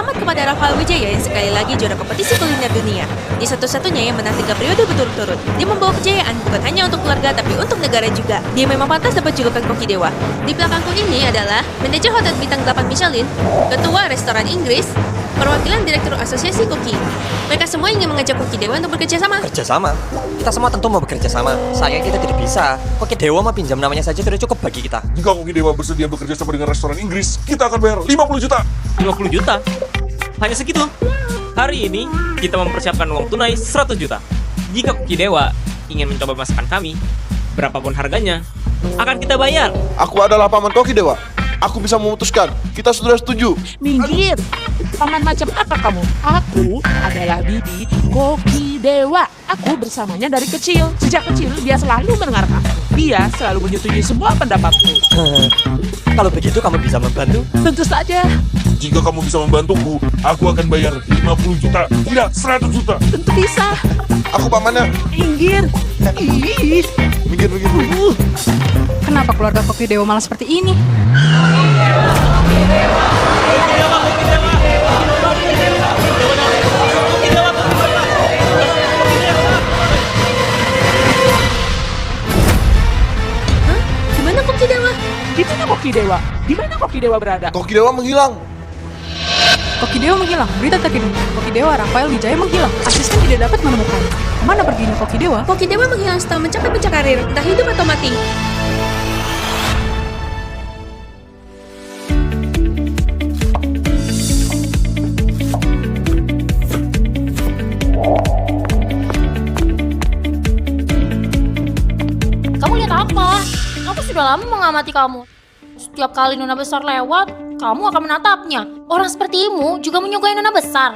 Selamat kepada Rafael Wijaya yang sekali lagi juara kompetisi kuliner dunia. Dia satu-satunya yang menang 3 periode berturut-turut. Dia membawa kejayaan bukan hanya untuk keluarga tapi untuk negara juga. Dia memang pantas dapat julukan Koki Dewa. Di belakangku ini adalah manajer hotel bintang 8 Michelin, ketua restoran Inggris, perwakilan direktur asosiasi koki. Mereka semua ingin mengajak Koki Dewa untuk bekerja sama. Bekerja sama? Kita semua tentu mau bekerja sama. Sayang kita tidak bisa. Koki Dewa mah pinjam namanya saja sudah cukup bagi kita. Jika Koki Dewa bersedia bekerja sama dengan restoran Inggris, kita akan bayar 50 juta. 50 juta? Hanya segitu? Hari ini kita mempersiapkan uang tunai 100 juta. Jika Koki Dewa ingin mencoba masakan kami, berapapun harganya, akan kita bayar. Aku adalah paman Koki Dewa. Aku bisa memutuskan. Kita sudah setuju. Minggir! Paman macam apa kamu? Aku adalah Bibi Koki Dewa. Aku bersamanya dari kecil. Sejak kecil dia selalu mendengarkan. Dia selalu menyetujui semua pendapatku. Kalau begitu kamu bisa membantu? Tentu saja. Jika kamu bisa membantuku, aku akan bayar 50 juta. Tidak, 100 juta. Tentu bisa. Aku pamannya. Minggir! Ih. Minggir. Kenapa keluarga Koki Dewa malah seperti ini? Gimana Koki Dewa? Di mana Koki Dewa? Di mana Koki Dewa berada? Koki Dewa menghilang. Koki Dewa menghilang. Berita terkini. Koki Dewa Rafael Wijaya menghilang. Asisten tidak dapat menemukan. Kemana perginya Koki Dewa? Koki Dewa menghilang setelah mencapai puncak karir, entah hidup atau mati. Kamu lihat apa? Aku sudah lama mengamati kamu. Setiap kali nona besar lewat, kamu akan menatapnya. Orang sepertimu juga menyukai nona besar.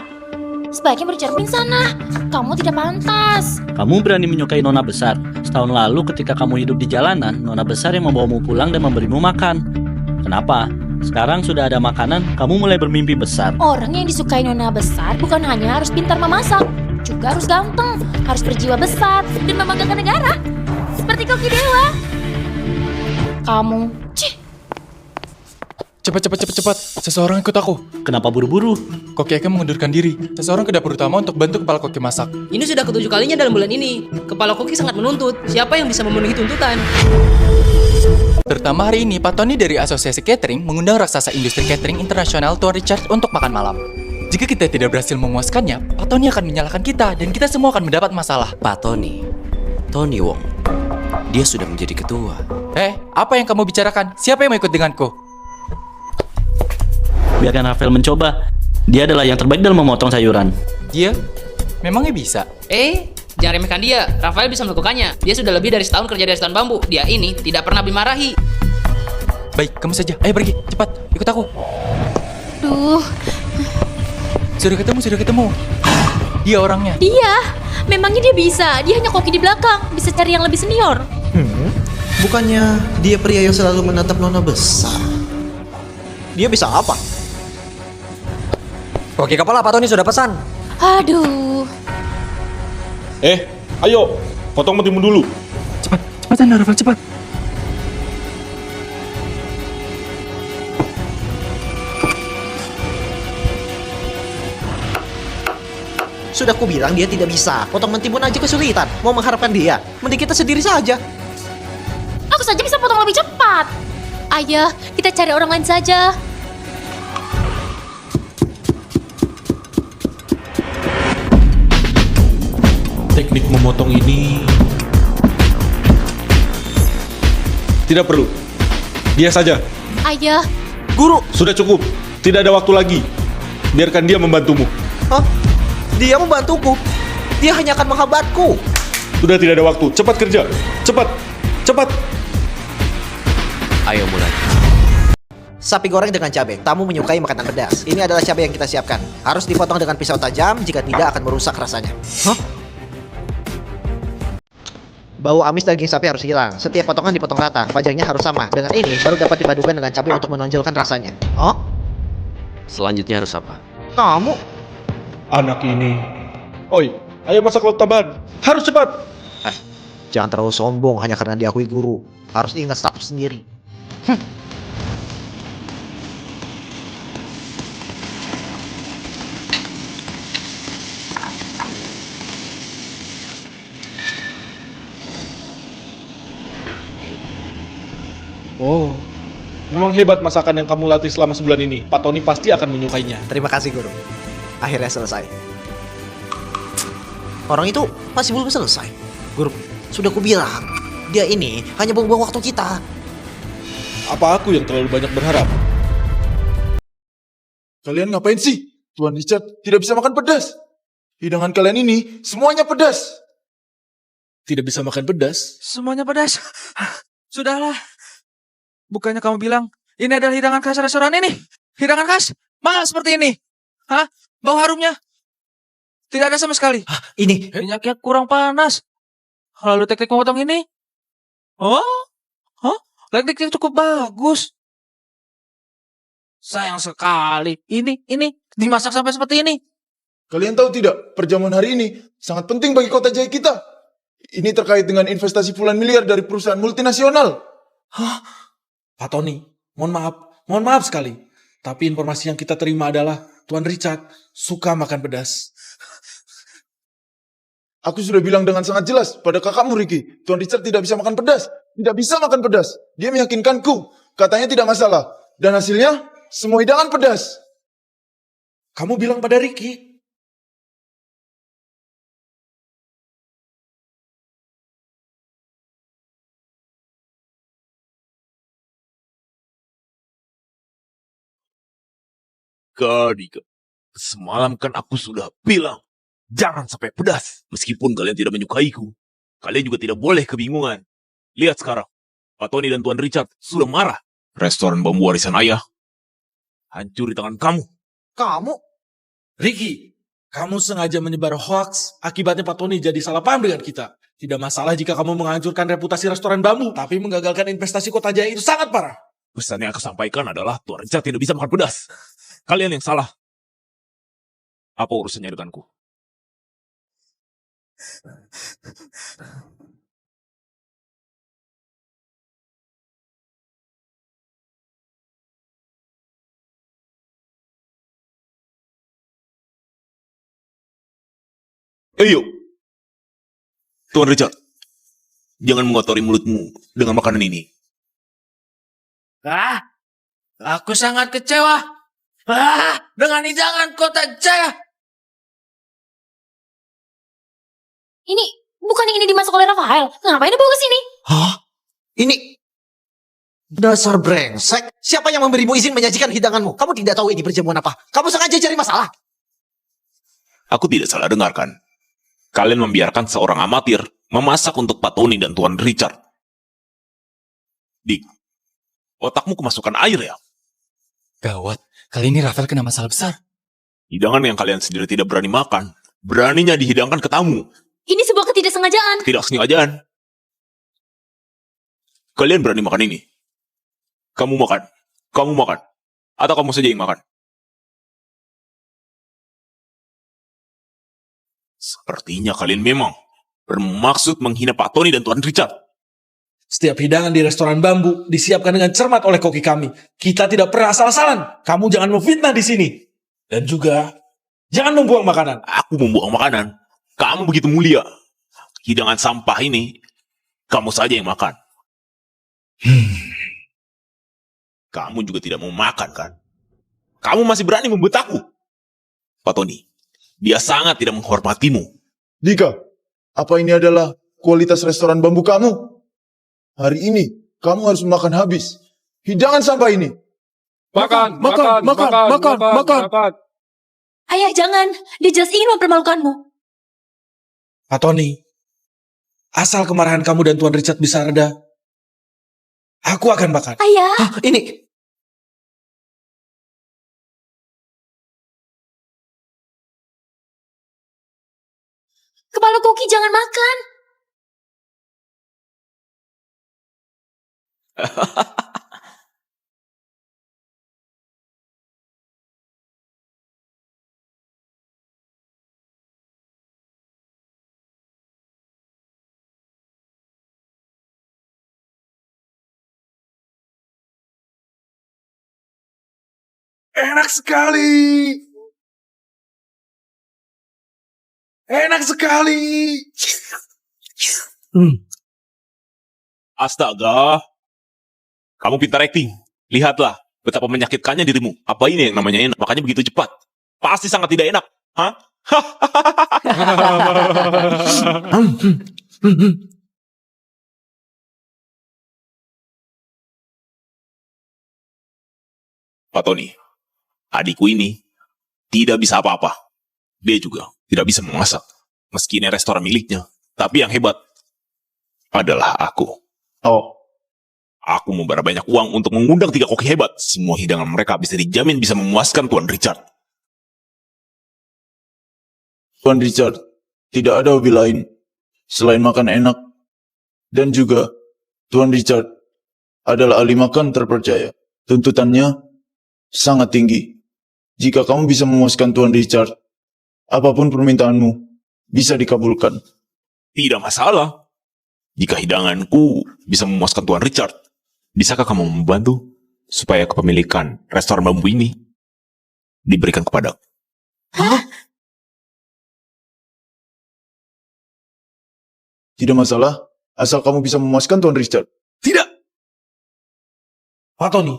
Sebaiknya bercermin sana. Kamu tidak pantas. Kamu berani menyukai nona besar. Setahun lalu ketika kamu hidup di jalanan, nona besar yang membawamu pulang dan memberimu makan. Kenapa? Sekarang sudah ada makanan, kamu mulai bermimpi besar. Orang yang disukai nona besar bukan hanya harus pintar memasak, juga harus ganteng, harus berjiwa besar, dan membanggakan negara. Seperti Koki Dewa. Kamu, Cepat. Seseorang ikut aku. Kenapa buru-buru? Koki akan mengundurkan diri. Seseorang ke dapur utama untuk bantu kepala Koki masak. Ini sudah ketujuh kalinya dalam bulan ini. Kepala Koki sangat menuntut. Siapa yang bisa memenuhi tuntutan? Terutama hari ini, Pak Tony dari Asosiasi Catering mengundang raksasa industri catering internasional Tuan Richard untuk makan malam. Jika kita tidak berhasil memuaskannya, Pak Tony akan menyalahkan kita dan kita semua akan mendapat masalah. Pak Tony Wong, dia sudah menjadi ketua. Apa yang kamu bicarakan? Siapa yang mau ikut denganku? Biarkan Rafael mencoba. Dia adalah yang terbaik dalam memotong sayuran. Dia? Memangnya bisa? Jangan remehkan dia. Rafael bisa melakukannya. Dia sudah lebih dari setahun kerja di restoran bambu. Dia ini tidak pernah dimarahi. Baik, kamu saja. Ayo pergi, cepat. Ikut aku. Duh, Sudah ketemu. Dia orangnya. dia. Memangnya dia bisa. Dia hanya koki di belakang. Bisa cari yang lebih senior. Bukannya dia pria yang selalu menatap nona besar? Dia bisa apa? Koki kepala Pak Tony sudah pesan. Aduh. Ayo, potong mentimun dulu. Cepetan, Rafael, cepat. Sudah ku bilang dia tidak bisa. Potong mentimun aja kesulitan. Mau mengharapkan dia? Mending kita sendiri saja. aku saja bisa potong lebih cepat. Ayah, kita cari orang lain saja. Teknik memotong ini tidak perlu. Dia saja. Ayah. Guru. Sudah cukup. Tidak ada waktu lagi. Biarkan dia membantumu. Hah? Dia membantuku? Dia hanya akan menghambatku. Sudah tidak ada waktu. Cepat kerja. Cepat. Ayo mulai. Sapi goreng dengan cabai. Tamu menyukai makanan pedas. Ini adalah cabai yang kita siapkan. Harus dipotong dengan pisau tajam, jika tidak akan merusak rasanya. Hah? Bau amis daging sapi harus hilang. Setiap potongan dipotong rata. Panjangnya harus sama. Dengan ini baru dapat dipadukan dengan cabai untuk menonjolkan rasanya. Oh? Selanjutnya harus apa? Kamu? Anak ini. Oi, ayo masak lauk tambahan. Harus cepat. Jangan terlalu sombong hanya karena diakui guru. Harus ingat status sendiri. Oh, memang hebat masakan yang kamu latih selama sebulan ini. Pak Tony pasti akan menyukainya. Terima kasih, Guru. Akhirnya selesai. Orang itu masih belum selesai. Guru, sudah kubilang, dia ini hanya buang-buang waktu kita. Apa aku yang terlalu banyak berharap? Kalian ngapain sih? Tuan Richard tidak bisa makan pedas. Hidangan kalian ini semuanya pedas. Tidak bisa makan pedas? Semuanya pedas. Sudahlah. Bukannya kamu bilang, ini adalah hidangan khas restoran ini. Hidangan khas? Mahal seperti ini. Hah? Bau harumnya? Tidak ada sama sekali. Ini? Minyaknya kurang panas. Lalu teknik memotong ini? Oh? Hah? Tekniknya cukup bagus. Sayang sekali. Ini dimasak sampai seperti ini. Kalian tahu tidak, perjamuan hari ini sangat penting bagi kota Jaya kita. Ini terkait dengan investasi puluhan miliar dari perusahaan multinasional. Hah? Pak Tony, mohon maaf sekali. Tapi informasi yang kita terima adalah Tuan Richard suka makan pedas. Aku sudah bilang dengan sangat jelas pada kakakmu Ricky, Tuan Richard tidak bisa makan pedas. Tidak bisa makan pedas. Dia meyakinkanku, katanya tidak masalah. Dan hasilnya, semua hidangan pedas. Kamu bilang pada Ricky. Kadika, semalam kan aku sudah bilang, jangan sampai pedas. Meskipun kalian tidak menyukaiku, kalian juga tidak boleh kebingungan. Lihat sekarang, Pak Tony dan Tuan Richard sudah marah. Restoran bambu warisan ayah hancur di tangan kamu. Kamu? Ricky, kamu sengaja menyebar hoax, akibatnya Pak Tony jadi salah paham dengan kita. Tidak masalah jika kamu menghancurkan reputasi restoran bambu, tapi menggagalkan investasi kota Jaya itu sangat parah. Pesan yang aku sampaikan adalah Tuan Richard tidak bisa makan pedas. Kalian yang salah. Apa urusannya denganku? Ayo, Tuan Richard, jangan mengotori mulutmu dengan makanan ini. Aku sangat kecewa. Dengan hidangan kota Jaya. Ini, bukannya ini dimasak oleh Rafael? Ngapain dibawa ke sini? Hah? Ini dasar brengsek. Siapa yang memberimu izin menyajikan hidanganmu? Kamu tidak tahu ini perjamuan apa? Kamu sengaja cari masalah. Aku tidak salah dengar kan? Kalian membiarkan seorang amatir memasak untuk Pak Tony dan Tuan Richard. Dik, otakmu kemasukan air ya? Gawat, kali ini Rafael kena masalah besar. Hidangan yang kalian sendiri tidak berani makan, beraninya dihidangkan ke tamu. Ini sebuah ketidaksengajaan. Tidak sengajaan. Kalian berani makan ini? Kamu makan. Atau kamu saja yang makan? Sepertinya kalian memang bermaksud menghina Pak Tony dan Tuan Richard. Setiap hidangan di restoran bambu disiapkan dengan cermat oleh koki kami. Kita tidak pernah asal-asalan. Kamu jangan memfitnah di sini. Dan juga, jangan membuang makanan. Aku membuang makanan. Kamu begitu mulia. Hidangan sampah ini, kamu saja yang makan. Kamu juga tidak mau makan, kan? Kamu masih berani membentakku. Pak Tony, dia sangat tidak menghormatimu. Dika, apa ini adalah kualitas restoran bambu kamu? Hari ini, kamu harus makan habis. Hidangan sampah ini. Makan. Ayah, jangan. Dia jelas ingin mempermalukanmu. Pak Tony, asal kemarahan kamu dan Tuan Richard bisa reda, aku akan makan. Ayah. Hah, ini. Kepala koki jangan makan. Enak sekali. Enak sekali. Astaga. Kamu pintar acting. Lihatlah betapa menyakitkannya dirimu. Apa ini yang namanya enak? Makanya begitu cepat. Pasti sangat tidak enak. Hah? Pak Tony, adikku ini tidak bisa apa-apa. Dia juga tidak bisa memasak. Meski ini restoran miliknya. Tapi yang hebat adalah aku. Oh, Aku membayar banyak uang untuk mengundang 3 koki hebat. Semua hidangan mereka bisa dijamin bisa memuaskan Tuan Richard. Tuan Richard, tidak ada hobi lain selain makan enak. Dan juga, Tuan Richard adalah ahli makan terpercaya. Tuntutannya sangat tinggi. Jika kamu bisa memuaskan Tuan Richard, apapun permintaanmu bisa dikabulkan. Tidak masalah. Jika hidanganku bisa memuaskan Tuan Richard, bisakah kamu membantu supaya kepemilikan restoran bambu ini diberikan kepada? Tidak masalah, asal kamu bisa memuaskan Tuan Richard. Tidak. Pak Tony,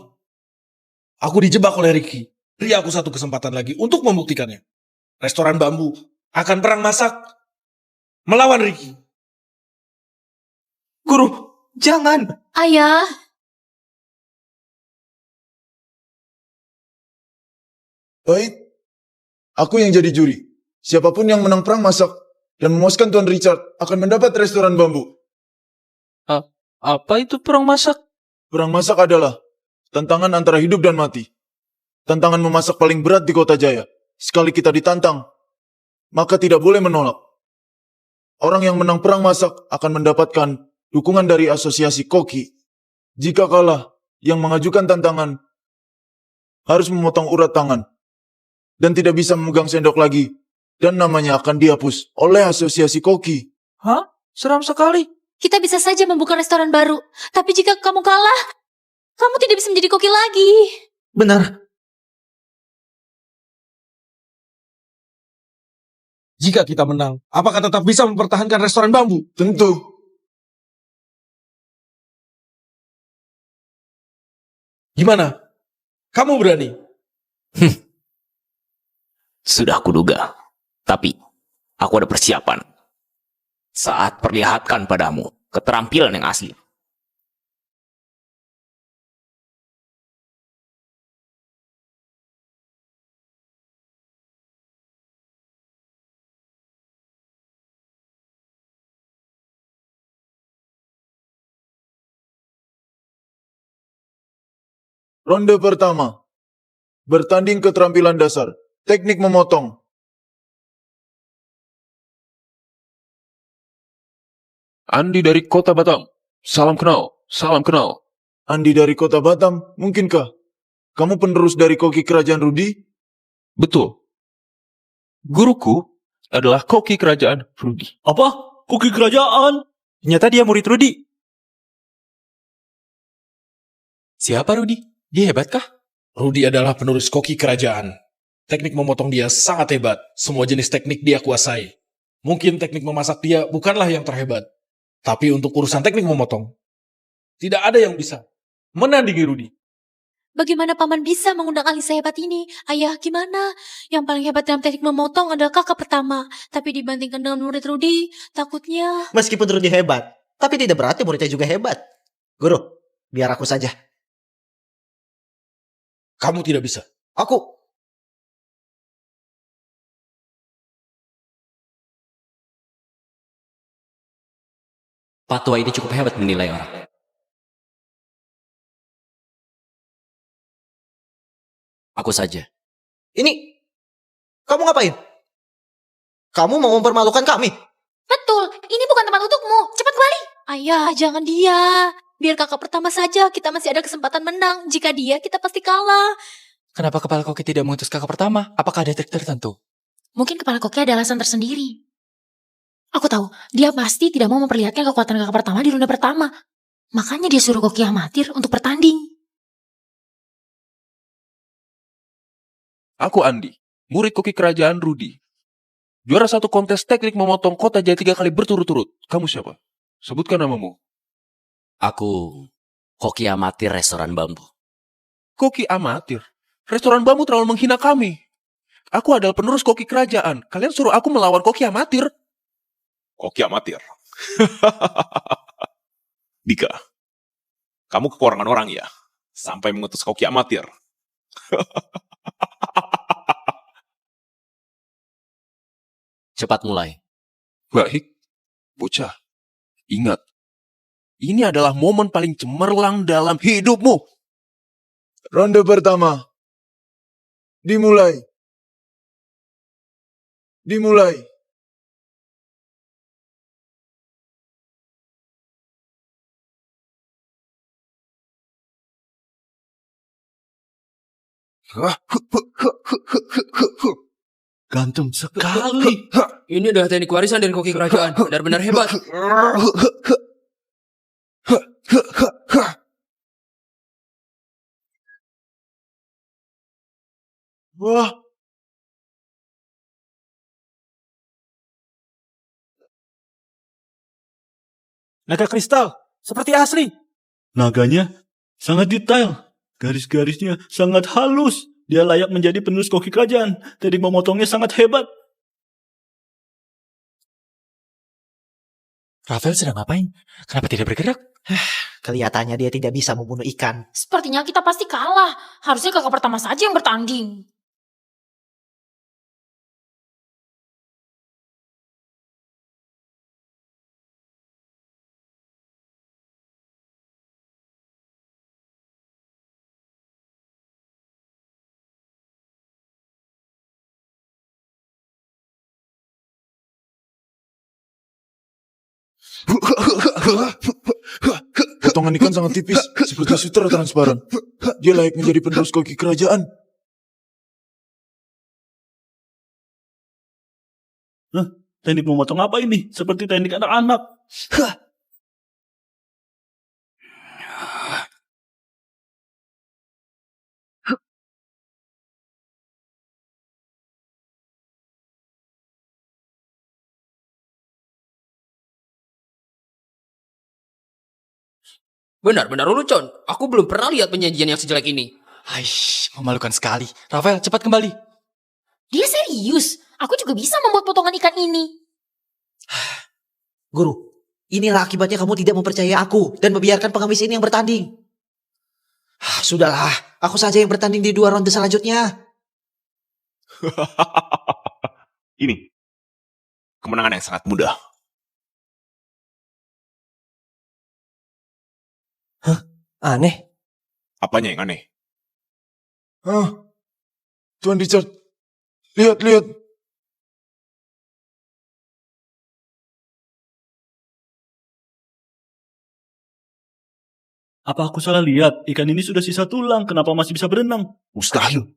aku dijebak oleh Ricky. Beri aku satu kesempatan lagi untuk membuktikannya. Restoran bambu akan perang masak melawan Ricky. Guru, jangan. Ayah, Baik, aku yang jadi juri. Siapapun yang menang perang masak dan memuaskan Tuan Richard akan mendapat restoran bambu. Apa itu perang masak? Perang masak adalah tantangan antara hidup dan mati. Tantangan memasak paling berat di Kota Jaya. Sekali kita ditantang, maka tidak boleh menolak. Orang yang menang perang masak akan mendapatkan dukungan dari asosiasi koki. Jika kalah, yang mengajukan tantangan harus memotong urat tangan dan tidak bisa memegang sendok lagi, dan namanya akan dihapus oleh asosiasi koki. Hah? Seram sekali. kita bisa saja membuka restoran baru. Tapi jika kamu kalah, kamu tidak bisa menjadi koki lagi. Benar. Jika kita menang, apakah tetap bisa mempertahankan restoran bambu? Tentu. Gimana? Kamu berani? Sudah kuduga. Tapi, aku ada persiapan. Saat perlihatkan padamu keterampilan yang asli. Ronde pertama. Bertanding keterampilan dasar. Teknik memotong. Andi dari Kota Batam. Salam kenal, salam kenal. Andi dari Kota Batam, mungkinkah? Kamu penerus dari koki kerajaan Rudi? Betul. Guruku adalah koki kerajaan Rudi. Apa? Koki kerajaan? Ternyata dia murid Rudi. Siapa Rudi? Dia hebatkah? Rudi adalah penerus koki kerajaan. Teknik memotong dia sangat hebat. Semua jenis teknik dia kuasai. Mungkin teknik memasak dia bukanlah yang terhebat. Tapi untuk urusan teknik memotong, tidak ada yang bisa menandingi Rudi. Bagaimana paman bisa mengundang ahli sehebat ini? Ayah, gimana? Yang paling hebat dalam teknik memotong adalah kakak pertama. Tapi dibandingkan dengan murid Rudi, takutnya... Meskipun Rudi hebat, tapi tidak berarti muridnya juga hebat. Guru, biar aku saja. Kamu tidak bisa. Aku. Patua ini cukup hebat menilai orang. Aku saja. Ini, kamu ngapain? Kamu mau mempermalukan kami? Betul, ini bukan tempat untukmu. Cepat kembali. Ayah, jangan dia. Biar kakak pertama saja, kita masih ada kesempatan menang. Jika dia, kita pasti kalah. Kenapa kepala koki tidak mengutus kakak pertama? Apakah ada trik tertentu? Mungkin kepala koki ada alasan tersendiri. Aku tahu, dia pasti tidak mau memperlihatkan kekuatan kakak pertama di ronde pertama. Makanya dia suruh koki amatir untuk bertanding. Aku Andi, murid koki kerajaan Rudi. Juara satu kontes teknik memotong Kota Jaya 3 kali berturut-turut. Kamu siapa? Sebutkan namamu. Aku Koki amatir restoran bambu. Koki amatir? Restoran bambu terlalu menghina kami. Aku adalah penerus koki kerajaan. Kalian suruh aku melawan koki amatir? Koki amatir. Dika, kamu kekurangan orang ya? Sampai mengutus koki amatir. Cepat mulai. Baik, bocah. Ingat, ini adalah momen paling cemerlang dalam hidupmu. Ronde pertama. Dimulai. Dimulai. Ganteng sekali. Ini adalah teknik warisan dari koki kerajaan. Benar-benar hebat. Wah. Naga kristal, seperti asli. Naganya sangat detail. Garis-garisnya sangat halus. Dia layak menjadi penerus koki kerajaan. Teknik memotongnya sangat hebat. Rafael sedang ngapain? Kenapa tidak bergerak? Kelihatannya dia tidak bisa membunuh ikan. Sepertinya kita pasti kalah. Harusnya kakak pertama saja yang bertanding. Potongan ikan sangat tipis, seperti sutra transparan. Dia layak menjadi penerus koki kerajaan. Hah? Teknik memotong apa ini? Seperti teknik anak-anak. Benar-benar lelucon. Aku belum pernah lihat penyajian yang sejelek ini. Aish, memalukan sekali. Rafael, cepat kembali. Dia serius. Aku juga bisa membuat potongan ikan ini. Guru, inilah akibatnya kamu tidak mempercayai aku dan membiarkan pengemis ini yang bertanding. Sudahlah, aku saja yang bertanding di 2 ronde selanjutnya. Ini kemenangan yang sangat mudah. Aneh. Apanya yang aneh? Hah? Tuan Richard, lihat. Apa aku salah lihat? Ikan ini sudah sisa tulang. Kenapa masih bisa berenang? Mustahil.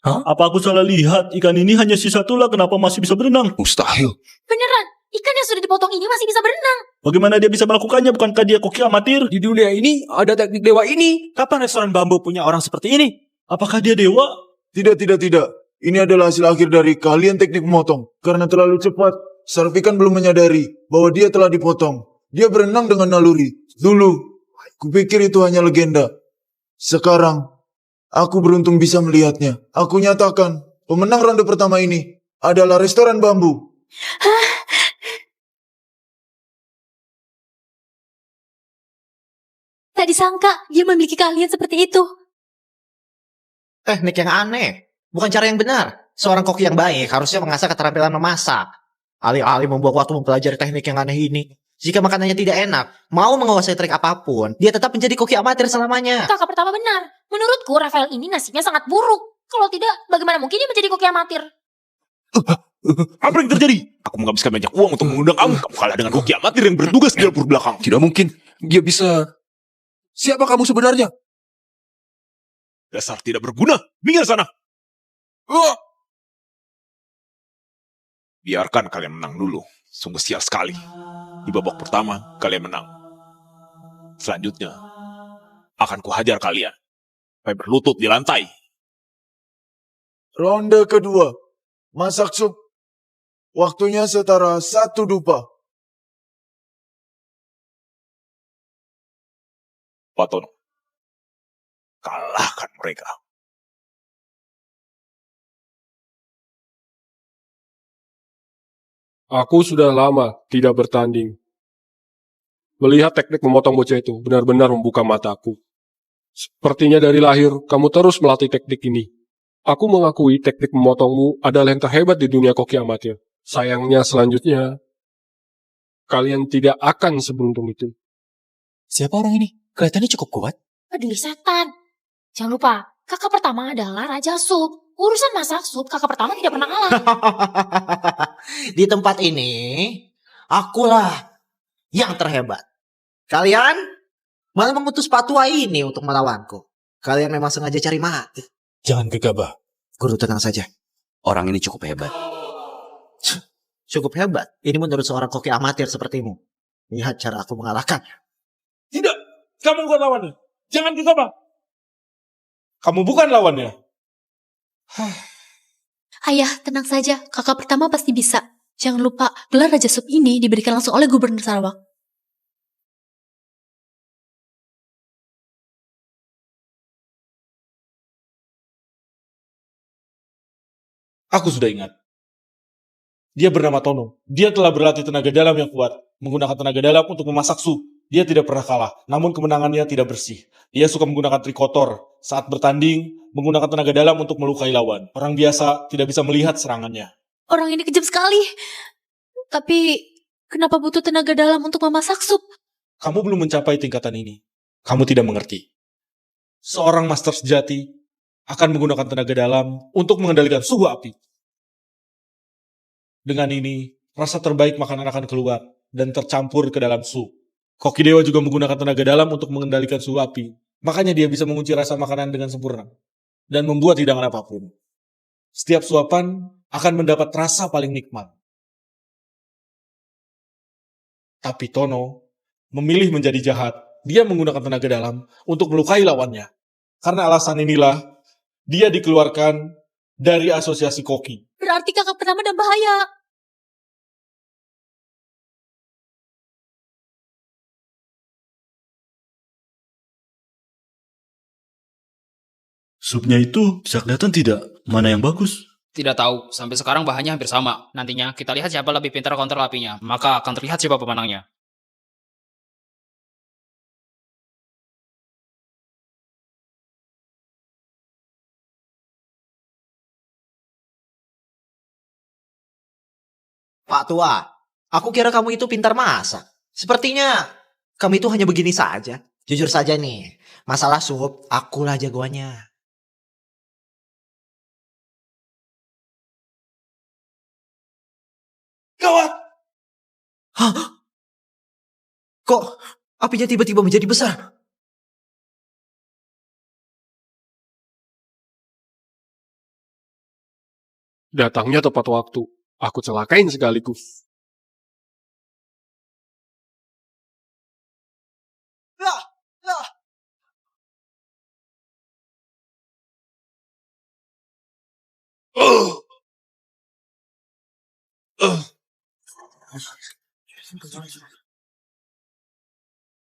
Hah? Apa aku salah lihat? Ikan ini hanya sisa tulang. Kenapa masih bisa berenang? Mustahil. Beneran, ikan yang sudah dipotong ini masih bisa berenang. Bagaimana dia bisa melakukannya? Bukankah dia koki amatir? Di dunia ini ada teknik dewa ini. Kapan restoran bambu punya orang seperti ini? Apakah dia dewa? Tidak. Ini adalah hasil akhir dari keahlian teknik memotong. Karena terlalu cepat, saraf ikan belum menyadari bahwa dia telah dipotong. Dia berenang dengan naluri. Dulu, kupikir itu hanya legenda. Sekarang, aku beruntung bisa melihatnya. Aku nyatakan, pemenang ronde pertama ini adalah restoran bambu. Tak disangka dia memiliki keahlian seperti itu. Teknik yang aneh, bukan cara yang benar. Seorang koki yang baik harusnya mengasah keterampilan memasak. Alih-alih membuang waktu mempelajari teknik yang aneh ini. Jika makanannya tidak enak, mau menguasai trik apapun, dia tetap menjadi koki amatir selamanya. Kakak pertama benar. Menurutku Rafael ini nasibnya sangat buruk. Kalau tidak, bagaimana mungkin dia menjadi koki amatir? Apa yang terjadi? Aku menghabiskan banyak uang untuk mengundang kamu. Kamu kalah dengan koki amatir yang bertugas di dapur belakang. Tidak mungkin. Dia bisa... Siapa kamu sebenarnya? Dasar tidak berguna. Minggir sana. Biarkan kalian menang dulu. Sungguh sial sekali. Di babak pertama, kalian menang. Selanjutnya, akan kuhajar kalian. Sampai berlutut di lantai. Ronde kedua, masak sup. Waktunya setara 1 dupa. Pak Tono. Kalahkan mereka. Aku sudah lama tidak bertanding. Melihat teknik memotong bocah itu benar-benar membuka mataku. Sepertinya dari lahir kamu terus melatih teknik ini. Aku mengakui teknik memotongmu adalah yang terhebat di dunia koki amatir. Sayangnya selanjutnya, kalian tidak akan seberuntung itu. Siapa orang ini? Kelihatannya cukup kuat. Aduh setan. Jangan lupa, kakak pertama adalah Raja Sup. Urusan masak sup, kakak pertama tidak pernah kalah. Di tempat ini, akulah yang terhebat. Kalian malah mengutus Pak Tua ini untuk melawanku. Kalian memang sengaja cari mati. Jangan gegabah. Guru tenang saja. Orang ini cukup hebat. Cukup hebat. Ini menurut seorang koki amatir sepertimu. Lihat cara aku mengalahkannya. Tidak, kamu bukan lawannya. Jangan gegabah. Kamu bukan lawannya. Ayah, tenang saja. Kakak pertama pasti bisa. Jangan lupa, gelar Raja Sup ini diberikan langsung oleh Gubernur Sarawak. Aku sudah ingat. Dia bernama Tono. Dia telah berlatih tenaga dalam yang kuat. Menggunakan tenaga dalam untuk memasak sup. Dia tidak pernah kalah. Namun kemenangannya tidak bersih. Dia suka menggunakan trik kotor. Saat bertanding, menggunakan tenaga dalam untuk melukai lawan. Orang biasa tidak bisa melihat serangannya. Orang ini kejam sekali. Tapi, kenapa butuh tenaga dalam untuk memasak sup? Kamu belum mencapai tingkatan ini. Kamu tidak mengerti. Seorang master sejati akan menggunakan tenaga dalam untuk mengendalikan suhu api. Dengan ini, rasa terbaik makanan akan keluar dan tercampur ke dalam sup. Koki Dewa juga menggunakan tenaga dalam untuk mengendalikan suhu api. Makanya dia bisa mengunci rasa makanan dengan sempurna dan membuat hidangan apapun. Setiap suapan akan mendapat rasa paling nikmat. Tapi Tono memilih menjadi jahat. Dia menggunakan tenaga dalam untuk melukai lawannya. Karena alasan inilah dia dikeluarkan dari asosiasi koki. Berarti kakak pertama dalam bahaya. Supnya itu bisa kelihatan tidak mana yang bagus. Tidak tahu, sampai sekarang bahannya hampir sama. Nantinya kita lihat siapa lebih pintar counter apinya, maka akan terlihat siapa pemenangnya. Pak Tua, aku kira kamu itu pintar masak. Sepertinya kamu itu hanya begini saja. Jujur saja nih, masalah sup, akulah jagoannya. Gawat! Hah? Kok apinya tiba-tiba menjadi besar? Datangnya tepat waktu. Aku celakain sekaligus.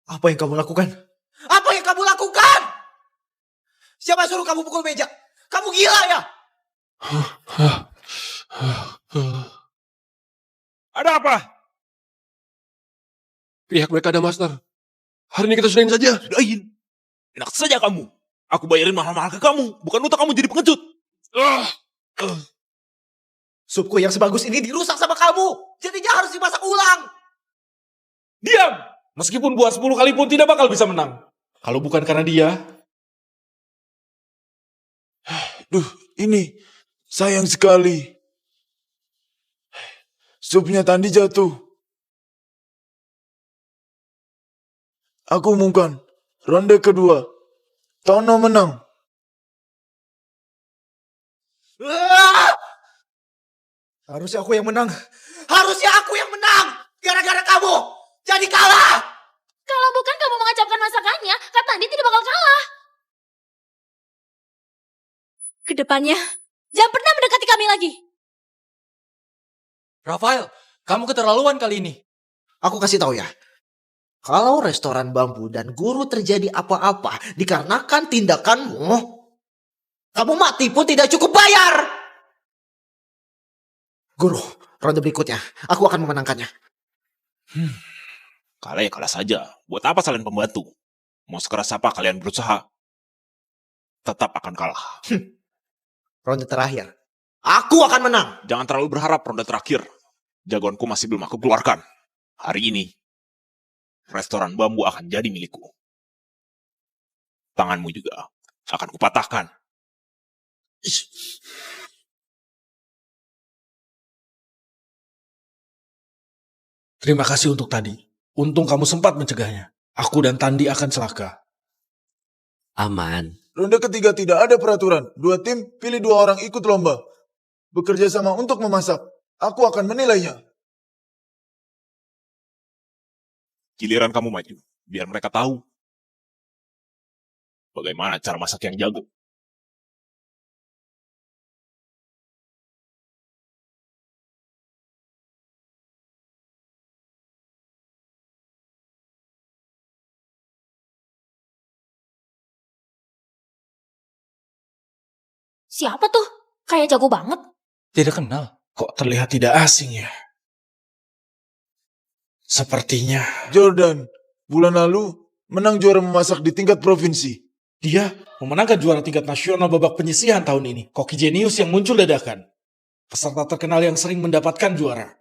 Apa yang kamu lakukan? Apa yang kamu lakukan? Siapa suruh kamu pukul meja? Kamu gila ya? Ada apa? Pihak mereka ada master. Hari ini kita sudahin saja. Sudahin. Enak saja kamu. Aku bayarin mahal-mahal ke kamu. Bukan untuk kamu jadi pengecut. Supku yang sebagus ini dirusak sama kamu. Jadinya harus dimasak ulang. Diam! Meskipun buat 10 kali pun tidak bakal bisa menang. Kalau bukan karena dia. Duh, ini sayang sekali. Supnya tadi jatuh. Aku umumkan, ronde kedua. Tono menang. Harusnya aku yang menang. Harusnya aku yang menang. Gara-gara kamu. Jadi kalah. Kalau bukan kamu mengacapkan masakannya, Kak Tandi tidak bakal kalah. Kedepannya, jangan pernah mendekati kami lagi. Rafael, kamu keterlaluan kali ini. Aku kasih tahu ya. Kalau restoran bambu dan guru terjadi apa-apa dikarenakan tindakanmu, kamu mati pun tidak cukup bayar. Guru, ronde berikutnya, aku akan memenangkannya. Kalah ya kalah saja. Buat apa kalian pembantu? Mau sekeras apa kalian berusaha, tetap akan kalah. Ronde terakhir, aku akan menang. Jangan terlalu berharap ronde terakhir. Jagoanku masih belum aku keluarkan. Hari ini, restoran bambu akan jadi milikku. Tanganmu juga akan kupatahkan. Terima kasih untuk tadi. Untung kamu sempat mencegahnya. Aku dan Tandi akan celaka. Aman. Ronde ketiga tidak ada peraturan. 2 tim pilih 2 orang ikut lomba. Bekerja sama untuk memasak. Aku akan menilainya. Giliran kamu maju, biar mereka tahu bagaimana cara masak yang jago. Siapa tuh? Kayak jago banget. Tidak kenal. Kok terlihat tidak asing ya? Sepertinya Jordan, bulan lalu menang juara memasak di tingkat provinsi. dia memenangkan juara tingkat nasional babak penyisihan tahun ini. Koki jenius yang muncul dadakan. Peserta terkenal yang sering mendapatkan juara.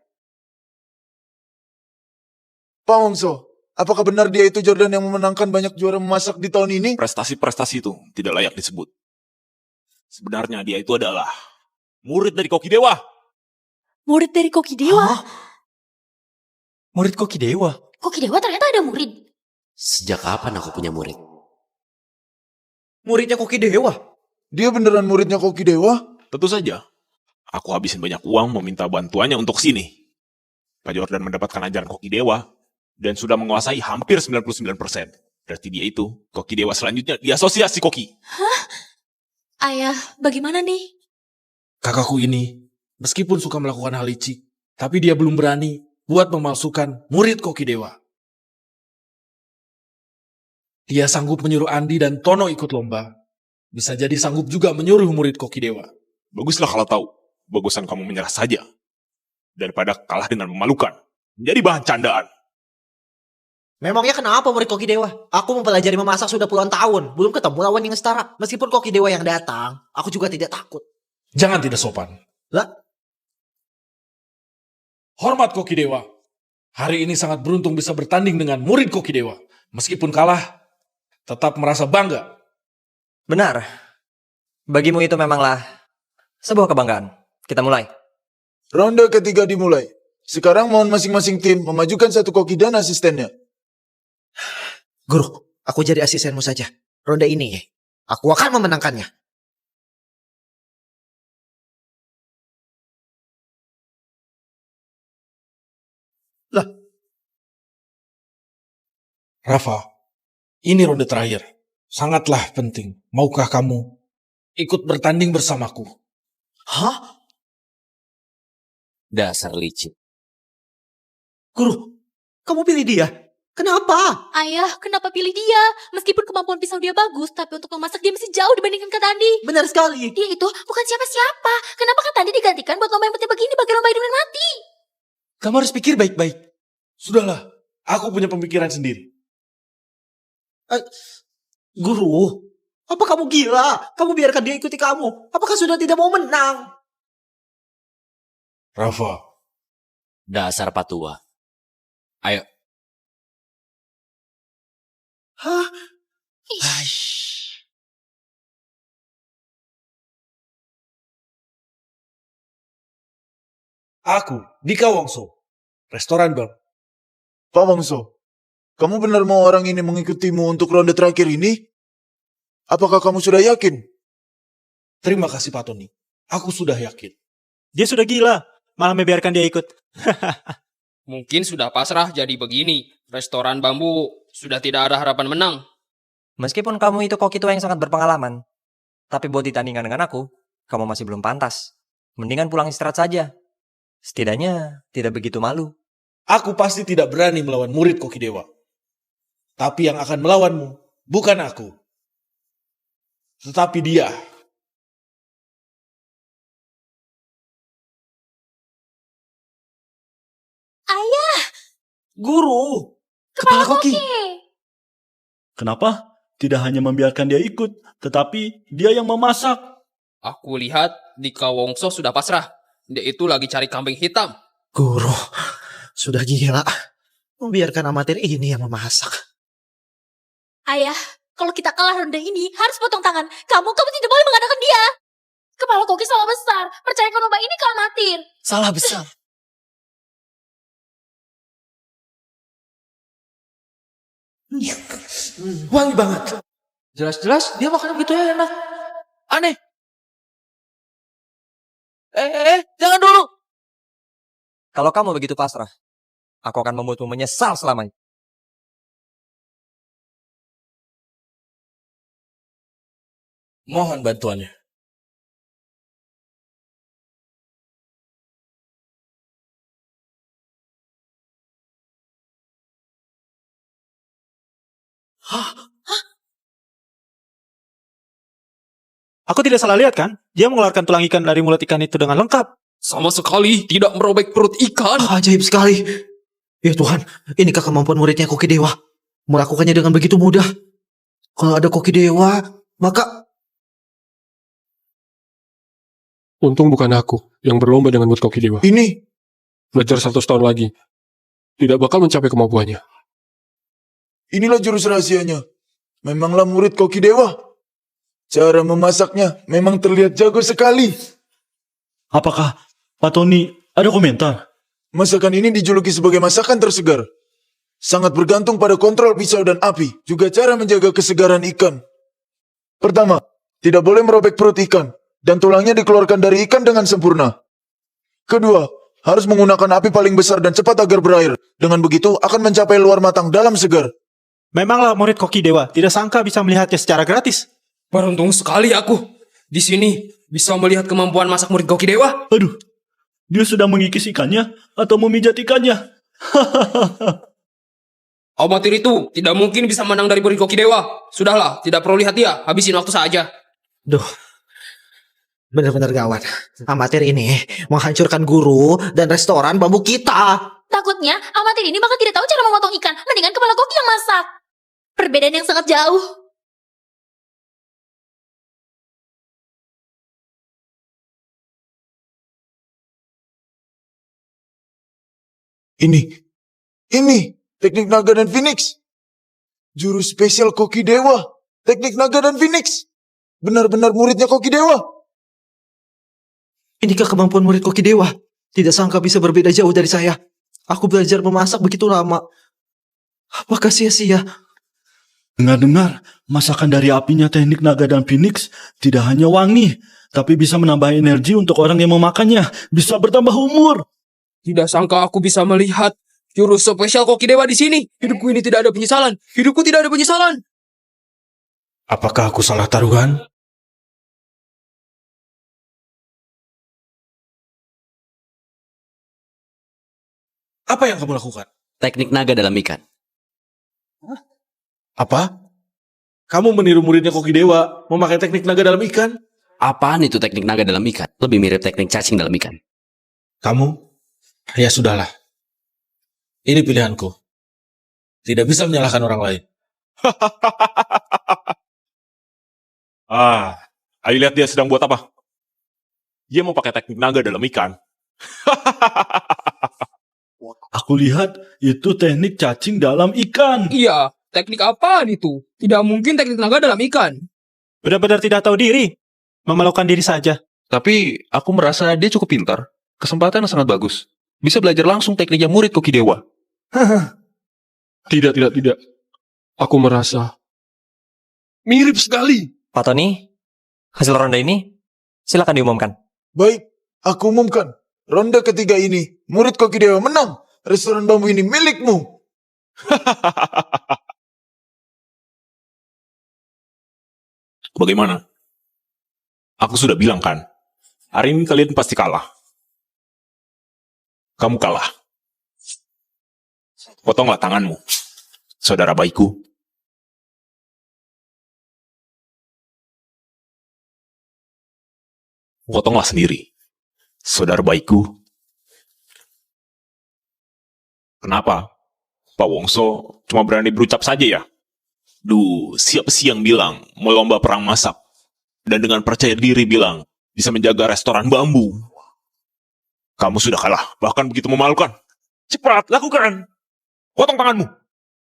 Pak Wongso, apakah benar dia itu Jordan yang memenangkan banyak juara memasak di tahun ini? Prestasi-prestasi itu tidak layak disebut. Sebenarnya dia itu adalah murid dari Koki Dewa. Murid dari Koki Dewa? Murid Koki Dewa? Koki Dewa ternyata ada murid. Sejak kapan aku punya murid? Muridnya Koki Dewa? Dia beneran muridnya Koki Dewa? Tentu saja. Aku habisin banyak uang meminta bantuannya untuk sini. Pak Jordan mendapatkan ajaran Koki Dewa dan sudah menguasai hampir 99%. Berarti dia itu Koki Dewa selanjutnya di asosiasi Koki. Hah? Ayah, bagaimana nih? Kakakku ini, meskipun suka melakukan hal licik, tapi dia belum berani buat memalsukan murid Koki Dewa. Dia sanggup menyuruh Andi dan Tono ikut lomba. Bisa jadi sanggup juga menyuruh murid Koki Dewa. Baguslah kalau tahu. Bagusan kamu menyerah saja. Daripada kalah dengan memalukan. Menjadi bahan candaan. Memangnya kenapa murid Koki Dewa? Aku mempelajari memasak sudah puluhan tahun. Belum ketemu lawan yang setara. Meskipun Koki Dewa yang datang, aku juga tidak takut. Jangan tidak sopan. Lah? Hormat Koki Dewa. Hari ini sangat beruntung bisa bertanding dengan murid Koki Dewa. Meskipun kalah, tetap merasa bangga. Benar. Bagimu itu memanglah sebuah kebanggaan. Kita mulai. Ronde ketiga dimulai. Sekarang mohon masing-masing tim memajukan satu koki dan asistennya. Guru, aku jadi asistenmu saja. Ronde ini, aku akan memenangkannya. Lah. Rafa, ini ronde terakhir. Sangatlah penting. Maukah kamu ikut bertanding bersamaku? Hah? Dasar licik. Guru, kamu pilih dia? Kenapa? Ayah, kenapa pilih dia? Meskipun kemampuan pisau dia bagus, tapi untuk memasak dia masih jauh dibandingkan Kak Tandi. Benar sekali. Dia itu bukan siapa-siapa. Kenapa Kak Tandi digantikan buat lomba yang penting begini bagi lomba hidup dan mati? Kamu harus pikir baik-baik. Sudahlah, aku punya pemikiran sendiri. Guru, apa kamu gila? Kamu biarkan dia ikuti kamu. Apakah sudah tidak mau menang? Rafa. Dasar patua. Ayo. Hah? Aku, Dika Wongso. Restoran Bang. Pak Wongso, kamu benar mau orang ini mengikutimu untuk ronde terakhir ini? Apakah kamu sudah yakin? Terima kasih Pak Tony. Aku sudah yakin. Dia sudah gila, malah membiarkan dia ikut. Mungkin sudah pasrah jadi begini. Restoran bambu sudah tidak ada harapan menang. Meskipun kamu itu koki tua yang sangat berpengalaman, tapi buat ditandingkan dengan aku, kamu masih belum pantas. Mendingan pulang istirahat saja. Setidaknya tidak begitu malu. Aku pasti tidak berani melawan murid Koki Dewa. Tapi yang akan melawanmu bukan aku, tetapi dia. Ayah! Guru! Kepala Koki! Kenapa? Tidak hanya membiarkan dia ikut, tetapi dia yang memasak. Aku lihat Dika Wongso sudah pasrah. Dia itu lagi cari kambing hitam. Guru, sudah gila. Membiarkan amatir ini yang memasak. Ayah, kalau kita kalah ronde ini, harus potong tangan. Kamu tidak boleh mengadakan dia. Kepala Koki salah besar. Percayakan lomba ini ke amatir. Salah besar. Wangi banget. Jelas-jelas dia makan begitu enak. Aneh. Jangan dulu. Kalau kamu begitu pasrah, aku akan membuatmu menyesal selamanya. Mohon bantuannya. Aku tidak salah lihat kan? Dia mengeluarkan tulang ikan dari mulut ikan itu dengan lengkap. Sama sekali tidak merobek perut ikan. Ajaib sekali. Ya Tuhan, inikah kemampuan muridnya Koki Dewa? Melakukannya dengan begitu mudah. Kalau ada Koki Dewa, maka... Untung bukan aku yang berlomba dengan murid Koki Dewa. Ini Belajar 100 tahun lagi, tidak bakal mencapai kemampuannya. Inilah jurus rahasianya. Memanglah murid Koki Dewa. Cara memasaknya memang terlihat jago sekali. Apakah Pak Tony ada komentar? Masakan ini dijuluki sebagai masakan tersegar. Sangat bergantung pada kontrol pisau dan api, juga cara menjaga kesegaran ikan. Pertama, tidak boleh merobek perut ikan, dan tulangnya dikeluarkan dari ikan dengan sempurna. Kedua, harus menggunakan api paling besar dan cepat agar berair. Dengan begitu, akan mencapai luar matang dalam segar. Memanglah murid Koki Dewa, tidak sangka bisa melihatnya secara gratis. Beruntung sekali aku. Di sini bisa melihat kemampuan masak murid Koki Dewa. Aduh, dia sudah mengikis ikannya atau memijat ikannya. Amatir itu tidak mungkin bisa menang dari murid Koki Dewa. Sudahlah, tidak perlu lihat dia. Habisin waktu saja. Duh, benar-benar gawat. Amatir ini menghancurkan guru dan restoran bambu kita. Takutnya amatir ini bakal tidak tahu cara memotong ikan. Mendingan kepala Koki yang masak. Perbedaan yang sangat jauh. Ini teknik naga dan phoenix. Jurus spesial Koki Dewa. Teknik naga dan phoenix. Benar-benar muridnya Koki Dewa. Inikah kemampuan murid Koki Dewa? Tidak sangka bisa berbeda jauh dari saya. Aku belajar memasak begitu lama. Apakah sia-sia? Dengar-dengar, masakan dari apinya teknik naga dan phoenix tidak hanya wangi, tapi bisa menambah energi untuk orang yang memakannya. Bisa bertambah umur. Tidak sangka aku bisa melihat jurus spesial Koki Dewa di sini. Hidupku ini tidak ada penyesalan. Hidupku tidak ada penyesalan. Apakah aku salah taruhan? Apa yang kamu lakukan? Teknik naga dalam ikan. Apa? Kamu meniru muridnya Koki Dewa memakai teknik naga dalam ikan? Apaan itu teknik naga dalam ikan? Lebih mirip teknik cacing dalam ikan. Kamu? Ya sudahlah. Ini pilihanku. Tidak bisa menyalahkan orang lain. Ayo lihat dia sedang buat apa. Dia mau pakai teknik naga dalam ikan. Aku lihat itu teknik cacing dalam ikan. Iya, teknik apaan itu? Tidak mungkin teknik naga dalam ikan. Benar-benar tidak tahu diri. Memalukan diri saja. Tapi aku merasa dia cukup pintar. Kesempatan yang sangat bagus. Bisa belajar langsung tekniknya murid Koki Dewa. Tidak. Aku merasa mirip sekali. Pak Tony, hasil ronde ini silakan diumumkan. Baik, aku umumkan. Ronde ketiga ini, murid Koki Dewa menang. Restoran bambu ini milikmu. Bagaimana? Aku sudah bilang kan, hari ini kalian pasti kalah. Kamu kalah. Potonglah tanganmu, saudara baikku. Potonglah sendiri. Saudara baikku. Kenapa? Pak Wongso cuma berani berucap saja ya? Siapa sih yang bilang mau lomba perang masak? Dan dengan percaya diri bilang bisa menjaga restoran bambu. Kamu sudah kalah, bahkan begitu memalukan. Cepat, lakukan. Potong tanganmu.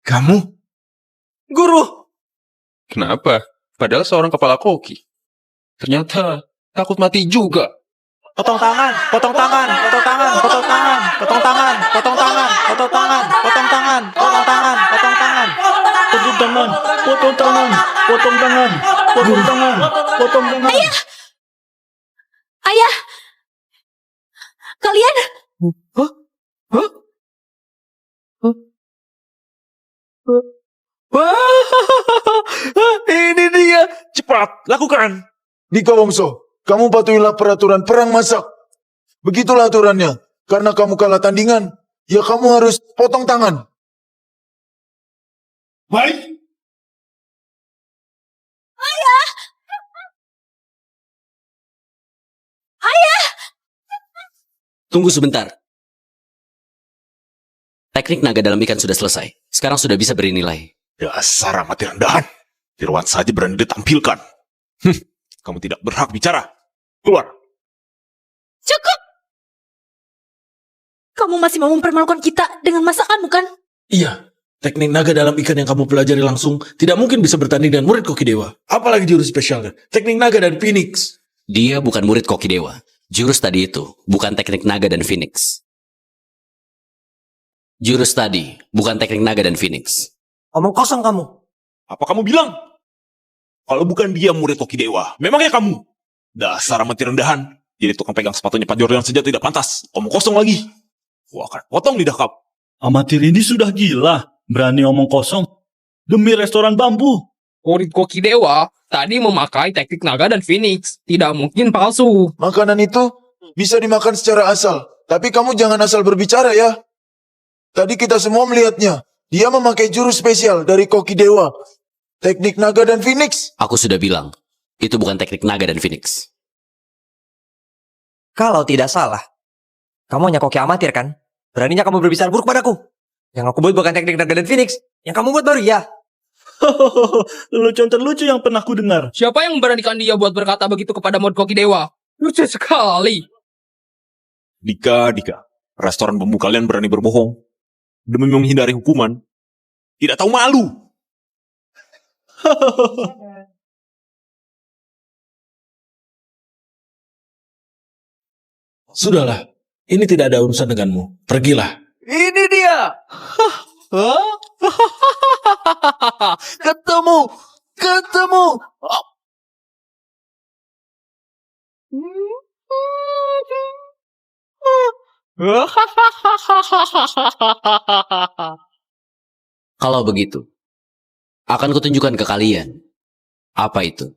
Kamu? Guru! Kenapa? Padahal seorang kepala koki. Ternyata takut mati juga. Potong tangan, potong tangan, potong tangan, potong tangan, potong tangan, potong tangan, potong tangan, potong tangan, potong tangan, potong tangan. Potong tangan, potong tangan, potong tangan, potong tangan, potong tangan. Ayah! Ayah! Kalian? Ini dia. Cepat, lakukan. Dika Wongso, kamu patuhilah peraturan perang masak. Begitulah aturannya. Karena kamu kalah tandingan, ya kamu harus potong tangan. Baik. Ayah! Ayah! Tunggu sebentar. Teknik naga dalam ikan sudah selesai. Sekarang sudah bisa bernilai. Dasar amatir rendahan. Tiruan saja berani ditampilkan. Kamu tidak berhak bicara. Keluar. Cukup! Kamu masih mau mempermalukan kita dengan masakanmu kan? Iya. Teknik naga dalam ikan yang kamu pelajari langsung tidak mungkin bisa bertanding dengan murid koki dewa. Apalagi jurus spesialnya. Teknik naga dan Phoenix. Dia bukan murid koki dewa. Jurus tadi itu bukan teknik naga dan Phoenix. Jurus tadi bukan teknik naga dan Phoenix. Omong kosong kamu. Apa kamu bilang? Kalau bukan dia murid koki dewa, memangnya kamu? Dasar amatir rendahan. Jadi tukang pegang sepatunya Pak Jordan saja tidak pantas. Omong kosong lagi. Gua akan potong lidah kamu. Amatir ini sudah gila. Berani omong kosong. Demi restoran bambu. Murid koki dewa tadi memakai teknik naga dan Phoenix. Tidak mungkin palsu. Makanan itu bisa dimakan secara asal. Tapi kamu jangan asal berbicara ya. Tadi kita semua melihatnya. Dia memakai jurus spesial dari koki dewa. Teknik naga dan Phoenix. Aku sudah bilang, itu bukan teknik naga dan Phoenix. Kalau tidak salah, kamu hanya koki amatir kan? Beraninya kamu berbicara buruk padaku. Yang aku buat bukan teknik naga dan Phoenix. Yang kamu buat baru ya. Lelucon terlucu yang pernah ku dengar. Siapa yang memberanikan dia buat berkata begitu kepada murid koki dewa? Lucu sekali. Dika. Restoran bambu kalian berani berbohong. Demi menghindari hukuman. Tidak tahu malu. Sudahlah. Ini tidak ada urusan denganmu. Pergilah. Ini dia. Ketemu. Kalau begitu, akan kutunjukkan ke kalian apa itu.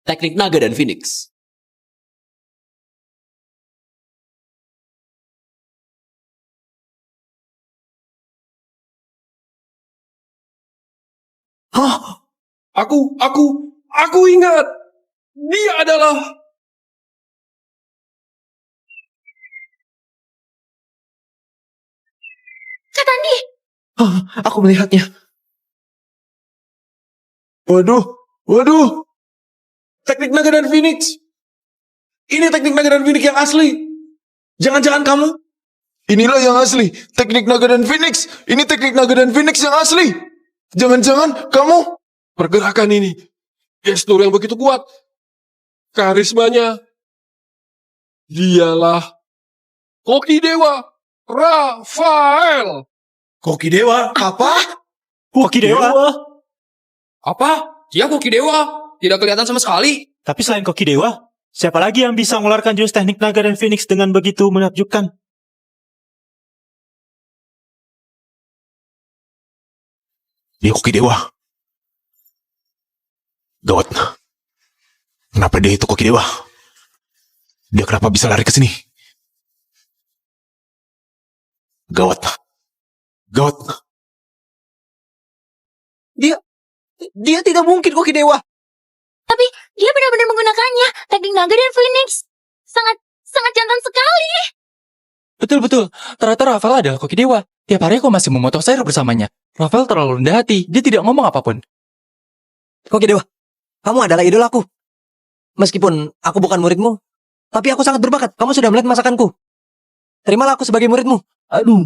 Teknik naga dan Phoenix. Hah? Aku ingat. Dia adalah... Katandi! Aku melihatnya. Waduh. Teknik naga dan Phoenix. Ini teknik naga dan Phoenix yang asli. Jangan-jangan kamu... Inilah yang asli. Teknik naga dan Phoenix. Ini teknik naga dan Phoenix yang asli. Jangan-jangan kamu... Pergerakan ini. Gestur yang begitu kuat. Karismanya. Dialah koki dewa Rafael. Koki dewa? Apa? Koki dewa? Apa? Dia koki dewa? Tidak kelihatan sama sekali. Tapi selain koki dewa, siapa lagi yang bisa mengeluarkan jurus teknik naga dan Phoenix dengan begitu menakjubkan? Dia koki dewa. Gawat. Kenapa dia itu koki dewa? Dia kenapa bisa lari ke sini? Gawat. Dia tidak mungkin Koki Dewa. Tapi dia benar-benar menggunakannya. Teknik naga dan Phoenix. Sangat jantan sekali. Betul. Ternyata Rafael adalah koki dewa. Tiap hari aku masih memotong sayur bersamanya. Rafael terlalu rendah hati. Dia tidak ngomong apapun. Koki Dewa, kamu adalah idolaku. Meskipun aku bukan muridmu, tapi aku sangat berbakat. Kamu sudah melihat masakanku. Terimalah aku sebagai muridmu. Aduh.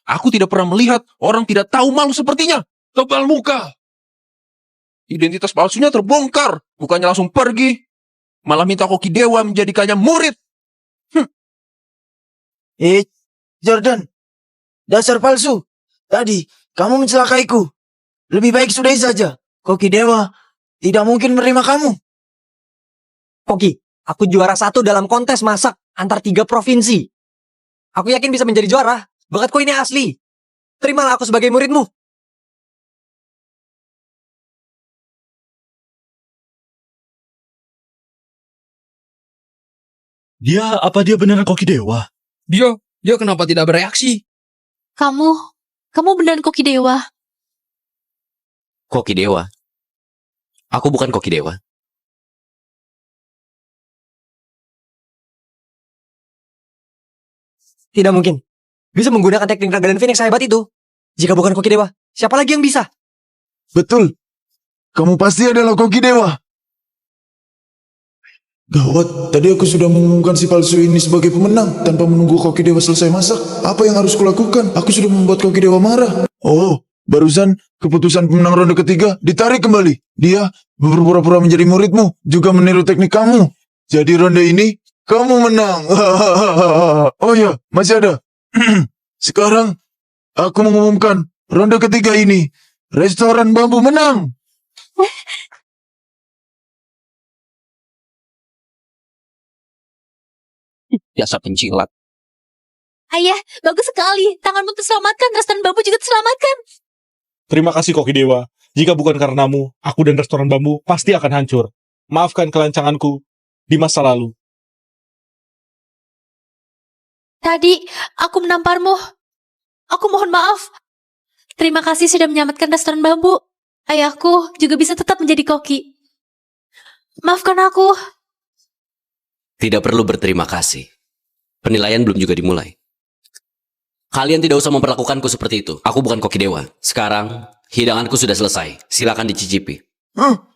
Aku tidak pernah melihat orang tidak tahu malu sepertinya. Tebal muka. Identitas palsunya terbongkar. Bukannya langsung pergi. Malah minta Koki Dewa menjadikannya murid. Jordan. Dasar palsu. Tadi, kamu mencelakaiku. Lebih baik sudahi saja. Koki Dewa tidak mungkin menerima kamu. Koki, aku juara 1 dalam kontes masak antar 3 provinsi. Aku yakin bisa menjadi juara. Bakatku ini asli. Terimalah aku sebagai muridmu. Apa dia beneran Koki Dewa? Dia kenapa tidak bereaksi? Kamu beneran Koki Dewa. Koki Dewa. Aku bukan Koki Dewa. Tidak mungkin. Bisa menggunakan teknik naga dan Phoenix hebat itu. Jika bukan Koki Dewa, siapa lagi yang bisa? Betul. Kamu pasti adalah Koki Dewa. Gawat, tadi aku sudah mengumumkan si palsu ini sebagai pemenang tanpa menunggu Koki Dewa selesai masak. Apa yang harus kulakukan? Aku sudah membuat Koki Dewa marah. Oh, barusan keputusan pemenang ronde ketiga ditarik kembali. Dia berpura-pura menjadi muridmu, juga meniru teknik kamu. Jadi ronde ini kamu menang. Oh ya, masih ada. Sekarang aku mengumumkan ronde ketiga ini restoran bambu menang. Biasa pencilat. Ayah, bagus sekali. Tanganmu terselamatkan, restoran bambu juga terselamatkan. Terima kasih Koki Dewa. Jika bukan karenamu, aku dan restoran bambu pasti akan hancur. Maafkan kelancanganku di masa lalu. Tadi, aku menamparmu. Aku mohon maaf. Terima kasih sudah menyelamatkan restoran bambu. Ayahku juga bisa tetap menjadi koki. Maafkan aku. Tidak perlu berterima kasih. Penilaian belum juga dimulai. Kalian tidak usah memperlakukanku seperti itu. Aku bukan Koki Dewa. Sekarang, hidanganku sudah selesai. Silakan dicicipi.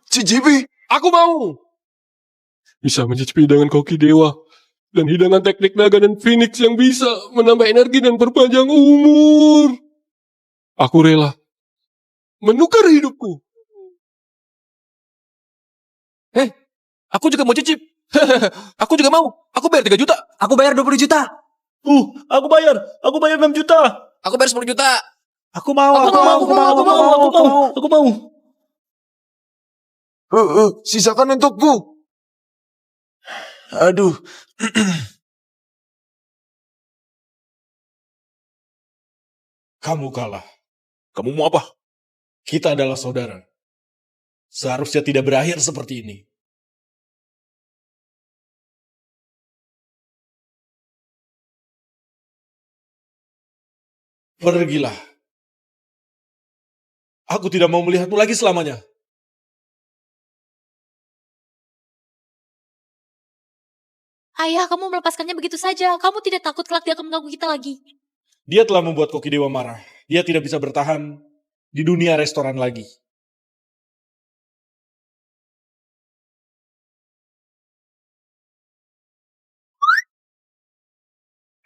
Cicipi? Aku mau. Bisa mencicipi hidangan Koki Dewa. Dan hidangan teknik naga dan Phoenix yang bisa menambah energi dan berpanjang umur. Aku rela menukar hidupku. Aku juga mau cicip. Aku juga mau. Aku bayar 3 juta. Aku bayar 20 juta. Aku bayar 6 juta. Aku bayar 10 juta. Aku mau. Sisakan untukku. Aduh. Kamu kalah. Kamu mau apa? Kita adalah saudara. Seharusnya tidak berakhir seperti ini. Pergilah. Aku tidak mau melihatmu lagi selamanya. Ayah, kamu melepaskannya begitu saja. Kamu tidak takut kelak dia akan mengganggu kita lagi. Dia telah membuat Koki Dewa marah. Dia tidak bisa bertahan di dunia restoran lagi.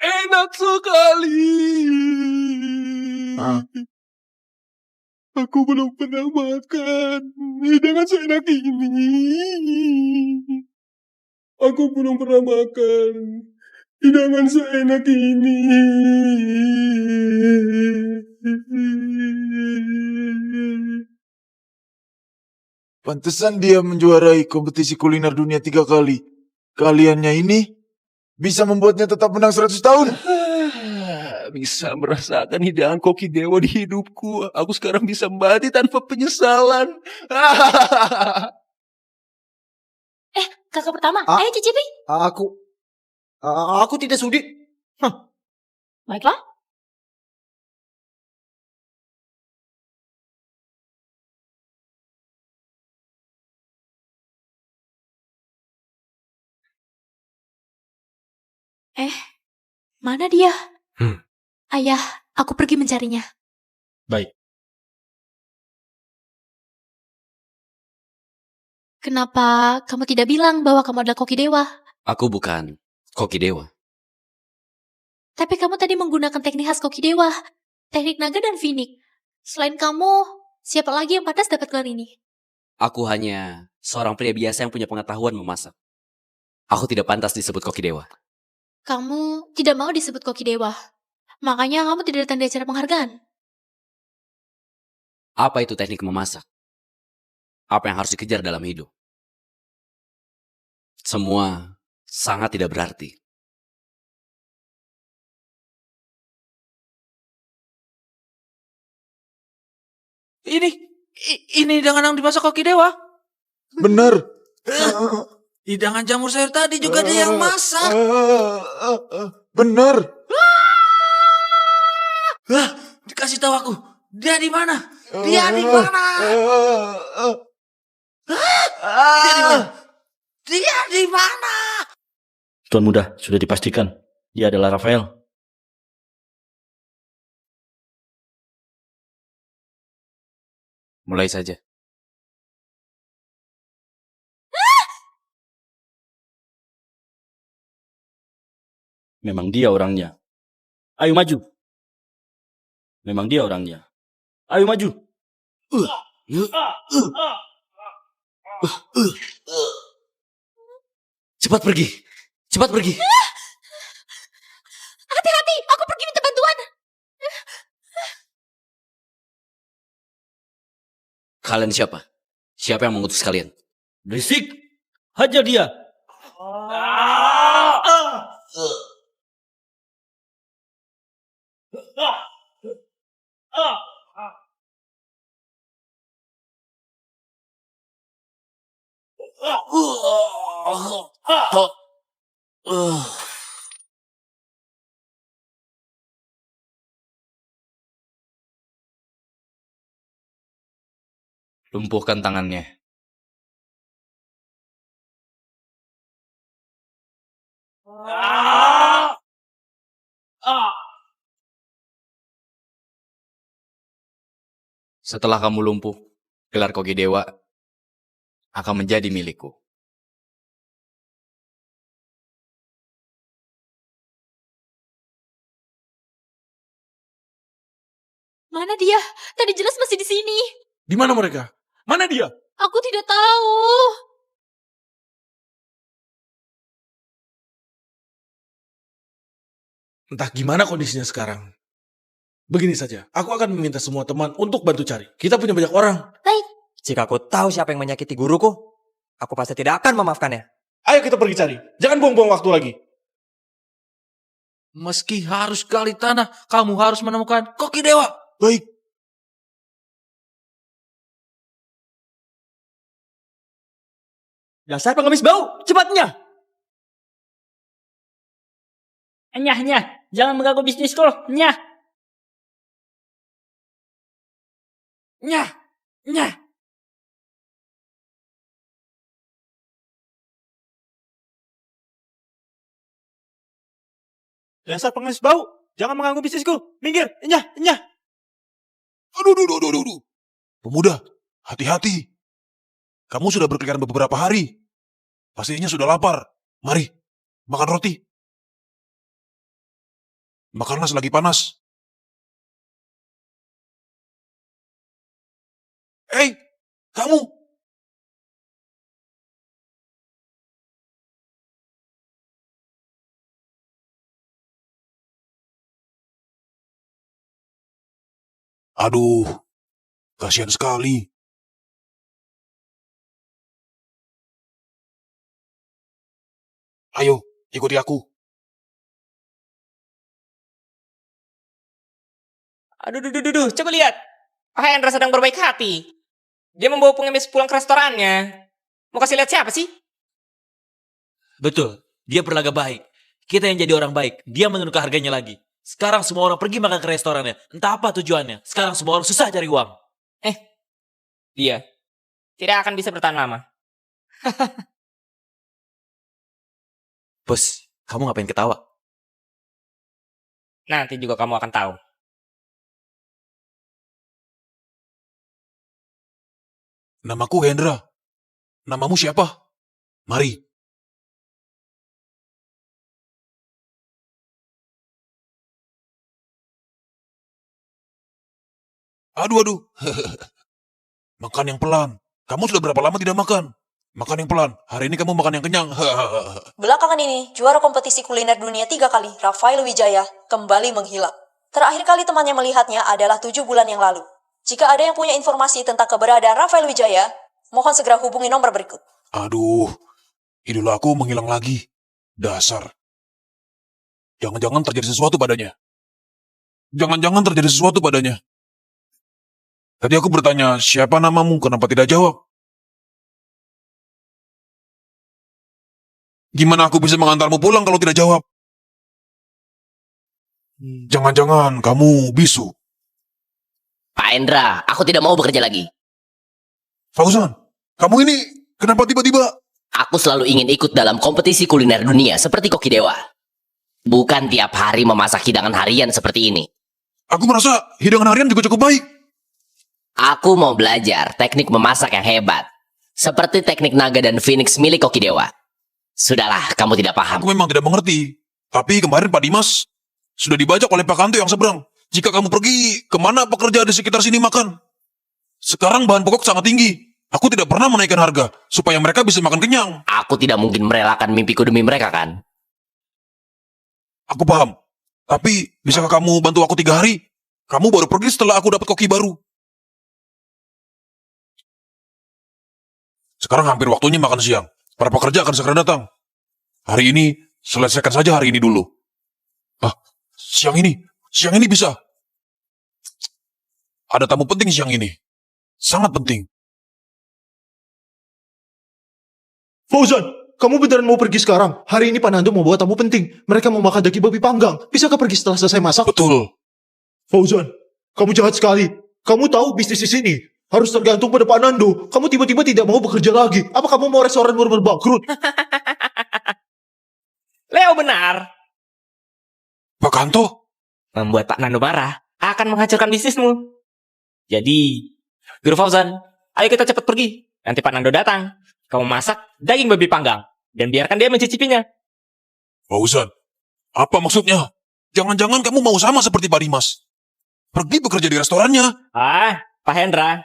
Enak sekali. Aku belum pernah makan hidangan seenak ini. Aku belum pernah makan hidangan seenak ini. Pantesan dia menjuarai kompetisi kuliner dunia 3 kali. Kaliannya ini bisa membuatnya tetap menang 100 tahun. Bisa merasakan hidangan Koki Dewa di hidupku. Aku sekarang bisa mati tanpa penyesalan. Kakak pertama, ayo cicipi. Aku tidak sudi. Baiklah. Mana dia? Hmm. Ayah, aku pergi mencarinya. Baik. Kenapa kamu tidak bilang bahwa kamu adalah koki dewa? Aku bukan koki dewa. Tapi kamu tadi menggunakan teknik khas koki dewa. Teknik naga dan Phoenix. Selain kamu, siapa lagi yang pantas dapat gelar ini? Aku hanya seorang pria biasa yang punya pengetahuan memasak. Aku tidak pantas disebut koki dewa. Kamu tidak mau disebut koki dewa. Makanya kamu tidak datang di acara penghargaan. Apa itu teknik memasak? Apa yang harus dikejar dalam hidup? Semua sangat tidak berarti. Ini hidangan yang dimasak koki dewa. Bener. Hidangan jamur sayur tadi juga dia yang masak. Bener. Dikasih tahu aku. Dia di mana? Dia di mana? Dia di mana? Dia di mana? Tuan Muda, sudah dipastikan. Dia adalah Rafael. Mulai saja. Memang dia orangnya. Ayo maju. Memang dia orangnya. Ayo maju. Cepat pergi. Cepat pergi. Hati-hati, aku pergi minta bantuan. Kalian siapa? Siapa yang mengutus kalian? Berisik. Hajar dia. Lumpuhkan tangannya. Setelah kamu lumpuh, gelar koki dewa akan menjadi milikku. Mana dia? Tadi jelas masih di sini. Di mana mereka? Mana dia? Aku tidak tahu. Entah gimana kondisinya sekarang. Begini saja, aku akan meminta semua teman untuk bantu cari. Kita punya banyak orang. Baik. Jika aku tahu siapa yang menyakiti guruku, aku pasti tidak akan memaafkannya. Ayo kita pergi cari. Jangan buang-buang waktu lagi. Meski harus gali tanah, kamu harus menemukan koki dewa. Baik. Dasar pengemis bau, cepatnya! Nyah, jangan mengganggu bisnisku. Nyah. Dasar pengemis bau, jangan mengganggu bisnisku. Minggir, nyah. Aduh. Pemuda, hati-hati. Kamu sudah berkeliaran beberapa hari. Pastinya sudah lapar. Mari, makan roti. Makanlah selagi panas. Hei, kamu! Aduh, kasihan sekali. Ayo, ikuti aku. Aduh, coba lihat. Hendra sedang berbaik hati. Dia membawa pengemis pulang ke restorannya. Mau kasih lihat siapa sih? Betul, dia berlaga baik. Kita yang jadi orang baik, dia menurunkan harganya lagi. Sekarang semua orang pergi makan ke restorannya. Entah apa tujuannya. Sekarang semua orang susah cari uang. Dia tidak akan bisa bertahan lama. Bos, kamu ngapain ketawa? Nanti juga kamu akan tahu. Namaku Hendra. Namamu siapa? Mari. Aduh. Makan yang pelan. Kamu sudah berapa lama tidak makan? Makan yang pelan. Hari ini kamu makan yang kenyang. Belakangan ini, juara kompetisi kuliner dunia 3 kali, Rafael Wijaya, kembali menghilang. Terakhir kali temannya melihatnya adalah 7 bulan yang lalu. Jika ada yang punya informasi tentang keberadaan Rafael Wijaya, mohon segera hubungi nomor berikut. Aduh, idolaku menghilang lagi. Dasar. Jangan-jangan terjadi sesuatu padanya. Tadi aku bertanya, siapa namamu? Kenapa tidak jawab? Gimana aku bisa mengantarmu pulang kalau tidak jawab? Jangan-jangan kamu bisu. Pak Endra, aku tidak mau bekerja lagi. Fauzan, kamu ini kenapa tiba-tiba? Aku selalu ingin ikut dalam kompetisi kuliner dunia seperti Koki Dewa. Bukan tiap hari memasak hidangan harian seperti ini. Aku merasa hidangan harian juga cukup baik. Aku mau belajar teknik memasak yang hebat. Seperti teknik naga dan phoenix milik Koki Dewa. Sudahlah, kamu tidak paham. Aku memang tidak mengerti. Tapi kemarin Pak Dimas sudah dibajak oleh Pak Kanto yang seberang. Jika kamu pergi, kemana pekerja di sekitar sini makan? Sekarang bahan pokok sangat tinggi. Aku tidak pernah menaikkan harga, supaya mereka bisa makan kenyang. Aku tidak mungkin merelakan mimpiku demi mereka, kan? Aku paham. Tapi, bisakah kamu bantu aku 3 hari? Kamu baru pergi setelah aku dapat koki baru. Sekarang hampir waktunya makan siang. Para pekerja akan segera datang. Hari ini, selesaikan saja hari ini dulu. Siang ini bisa. Ada tamu penting siang ini. Sangat penting. Fauzan, kamu beneran mau pergi sekarang? Hari ini Pak Nando mau bawa tamu penting. Mereka mau makan daging babi panggang. Bisakah pergi setelah selesai masak? Betul. Fauzan, kamu jahat sekali. Kamu tahu bisnis di sini harus tergantung pada Pak Nando. Kamu tiba-tiba tidak mau bekerja lagi. Apa kamu mau restoran baru bangkrut? Leo benar. Pak Kanto? Membuat Pak Nando marah akan menghancurkan bisnismu. Jadi, Guru Fauzan, ayo kita cepat pergi. Nanti Pak Nando datang. Kamu masak daging babi panggang. Dan biarkan dia mencicipinya. Fauzan, apa maksudnya? Jangan-jangan kamu mau sama seperti Pak Dimas. Pergi bekerja di restorannya. Pak Hendra.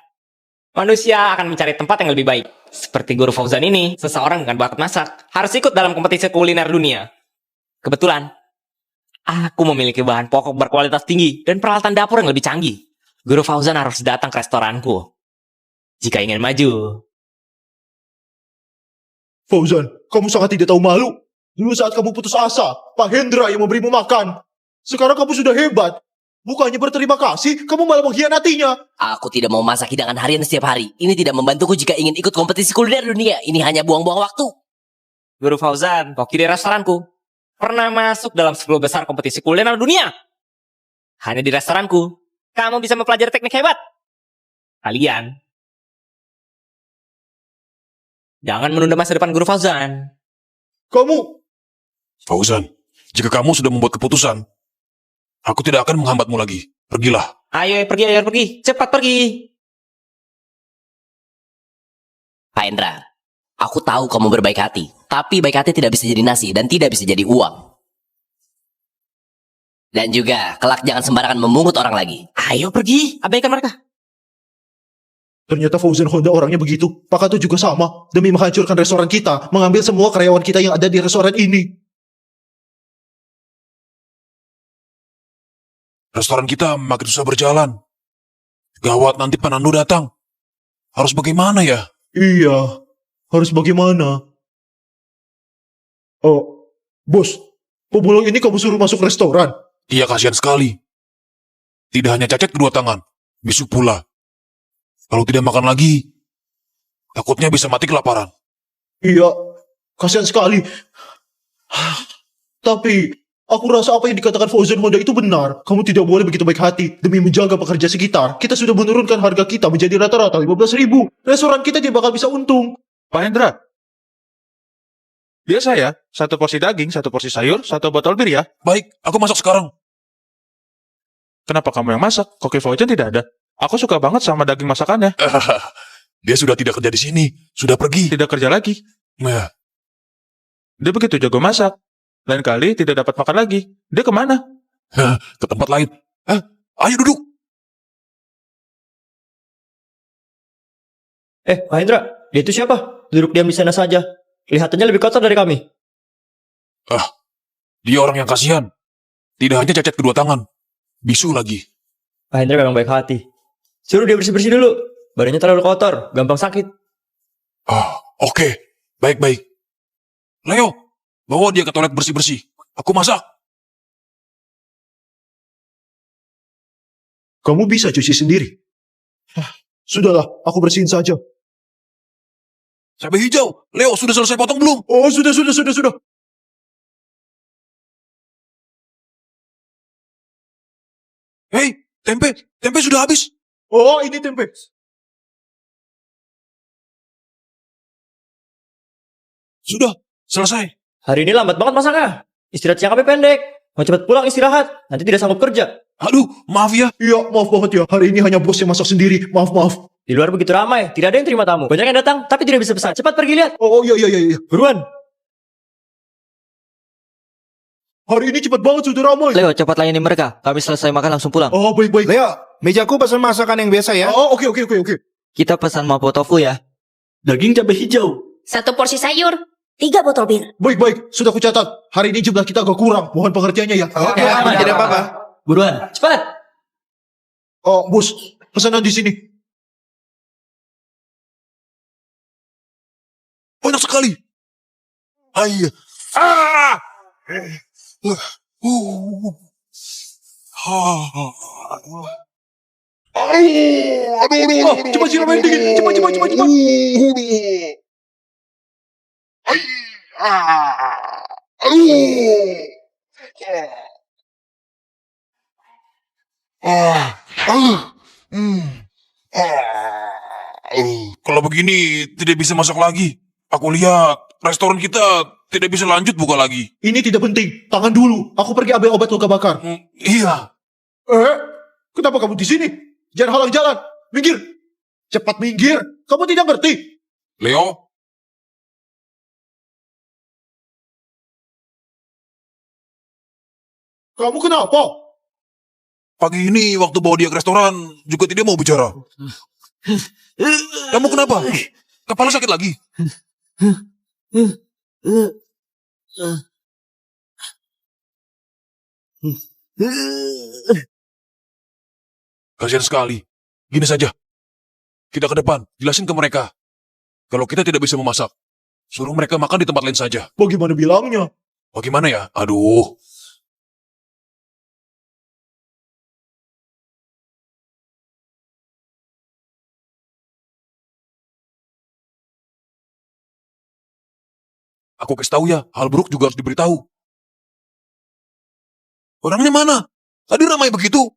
Manusia akan mencari tempat yang lebih baik. Seperti Guru Fauzan ini, seseorang dengan bakat masak harus ikut dalam kompetisi kuliner dunia. Kebetulan, aku memiliki bahan pokok berkualitas tinggi dan peralatan dapur yang lebih canggih. Guru Fauzan harus datang ke restoranku jika ingin maju. Fauzan, kamu sangat tidak tahu malu. Dulu saat kamu putus asa, Pak Hendra yang memberimu makan. Sekarang kamu sudah hebat. Bukannya berterima kasih, kamu malah mengkhianatinya. Aku tidak mau masak hidangan harian setiap hari. Ini tidak membantuku jika ingin ikut kompetisi kuliner dunia. Ini hanya buang-buang waktu. Guru Fauzan, koki di restoranku, pernah masuk dalam 10 besar kompetisi kuliner dunia. Hanya di restoranku, kamu bisa mempelajari teknik hebat. Kalian, jangan menunda masa depan Guru Fauzan. Fauzan, jika kamu sudah membuat keputusan, aku tidak akan menghambatmu lagi. Pergilah. Ayo pergi. Cepat pergi. Pak Endra, aku tahu kamu berbaik hati. Tapi baik hati tidak bisa jadi nasi dan tidak bisa jadi uang. Dan juga, kelak jangan sembarangan memungut orang lagi. Ayo pergi, abaikan mereka. Ternyata Fauzan Honda orangnya begitu. Pak Kato juga sama. Demi menghancurkan restoran kita, mengambil semua karyawan kita yang ada di restoran ini. Restoran kita makin susah berjalan. Gawat, nanti Pak Nando datang. Harus bagaimana ya? Iya, harus bagaimana? Oh, bos, pemulung ini kamu suruh masuk restoran? Iya, kasihan sekali. Tidak hanya cacat kedua tangan, bisu pula. Kalau tidak makan lagi, takutnya bisa mati kelaparan. Iya, kasihan sekali. Tapi, aku rasa apa yang dikatakan Fauzan Honda itu benar. Kamu tidak boleh begitu baik hati. Demi menjaga pekerja sekitar, kita sudah menurunkan harga kita menjadi rata-rata 15.000. Restoran kita tidak bakal bisa untung. Pak Hendra, biasa ya, 1 porsi daging, 1 porsi sayur, 1 botol bir ya. Baik, aku masak sekarang. Kenapa kamu yang masak? Koki Fauzan tidak ada. Aku suka banget sama daging masakannya. Dia sudah tidak kerja di sini. Sudah pergi. Tidak kerja lagi. Nah, Dia begitu jago masak. Lain kali tidak dapat makan lagi. Dia kemana? ke tempat lain. Ayo duduk. Pak Hendra, dia itu siapa? Duduk diam di sana saja. Kelihatannya lebih kotor dari kami. Dia orang yang kasihan. Tidak hanya cacat kedua tangan. Bisu lagi. Pak Hendra memang baik hati. Suruh dia bersih-bersih dulu. Badannya terlalu kotor, gampang sakit. Oke. Baik-baik. Leo, bawa dia ke toilet bersih-bersih. Aku masak. Kamu bisa cuci sendiri. Sudahlah, aku bersihin saja. Cabai hijau. Leo, sudah selesai potong belum? Oh, sudah. Hei, tempe. Tempe sudah habis. Oh, ini tempe. Sudah, selesai. Hari ini lambat banget masaknya. Istirahat siang kami pendek. Mau cepat pulang istirahat. Nanti tidak sanggup kerja. Aduh, maaf ya. Iya, maaf banget ya. Hari ini hanya bos yang masak sendiri. Maaf. Di luar begitu ramai. Tidak ada yang terima tamu. Banyak yang datang, tapi tidak bisa pesan. Cepat pergi lihat. Oh, iya. Buruan. Hari ini cepat banget sudah ramai. Leo, cepat layani mereka. Kami selesai makan langsung pulang. Oh, baik. Leo, mejaku pesan masakan yang biasa ya. Oh, oke. Kita pesan mapo tofu ya. Daging cabai hijau. 1 porsi sayur. 3 botol bir. Baik. Sudah kucatat. Hari ini jumlah kita agak kurang. Mohon pengertiannya ya. Oke, aman, tidak apa-apa. Buruan. Cepat. Oh, bos. Pesanan di sini. Banyak sekali. Ayo. Cepat siramin dingin. Cepat. Kalau begini tidak bisa masak lagi. Aku lihat restoran kita tidak bisa lanjut buka lagi. Ini tidak penting. Tangan dulu. Aku pergi ambil obat luka bakar. Iya. Kenapa kamu di sini? Jangan halang jalan. Minggir. Cepat minggir. Kamu tidak ngerti. Leo. Kamu kenapa? Pagi ini waktu bawa dia ke restoran juga tidak mau bicara. Kamu kenapa? Kepala sakit lagi? Kasihan sekali. Gini saja. Kita ke depan, jelasin ke mereka. Kalau kita tidak bisa memasak, suruh mereka makan di tempat lain saja. Bagaimana bilangnya? Bagaimana ya? Aduh. Aku kasih tahu ya, hal buruk juga harus diberitahu. Orangnya mana? Tadi ramai begitu.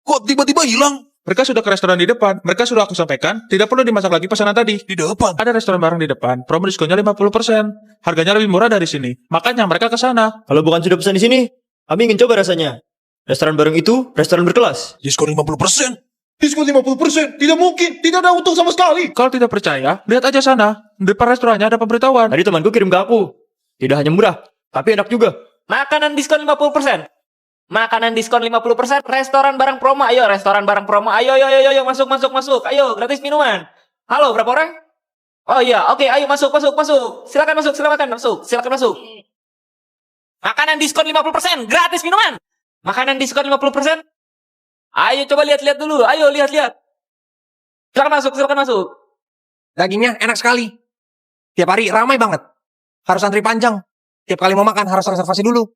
Kok tiba-tiba hilang? Mereka sudah ke restoran di depan. Mereka sudah aku sampaikan, tidak perlu dimasak lagi pesanan tadi. Di depan? Ada restoran bareng di depan. Promo diskonnya 50%. Harganya lebih murah dari sini. Makanya mereka ke sana. Kalau bukan sudah pesan di sini, kami ingin coba rasanya. Restoran bareng itu, restoran berkelas. Diskon 50%. Diskon 50%? Tidak mungkin. Tidak ada untung sama sekali. Kalau tidak percaya, lihat aja sana. Di depan restorannya ada pemberitahuan. Tadi temanku kirim ke aku. Tidak hanya murah, tapi enak juga. Makanan diskon 50%. Makanan diskon 50%. Restoran barang promo. Ayo, restoran barang promo. Ayo, masuk. Ayo, gratis minuman. Halo, berapa orang? Oh iya, oke, ayo masuk. Silakan masuk. Makanan diskon 50%, gratis minuman. Makanan diskon 50%. Ayo coba lihat-lihat dulu. Ayo lihat-lihat. Silakan masuk. Dagingnya enak sekali. Tiap hari ramai banget. Harus antri panjang. Tiap kali mau makan harus reservasi dulu.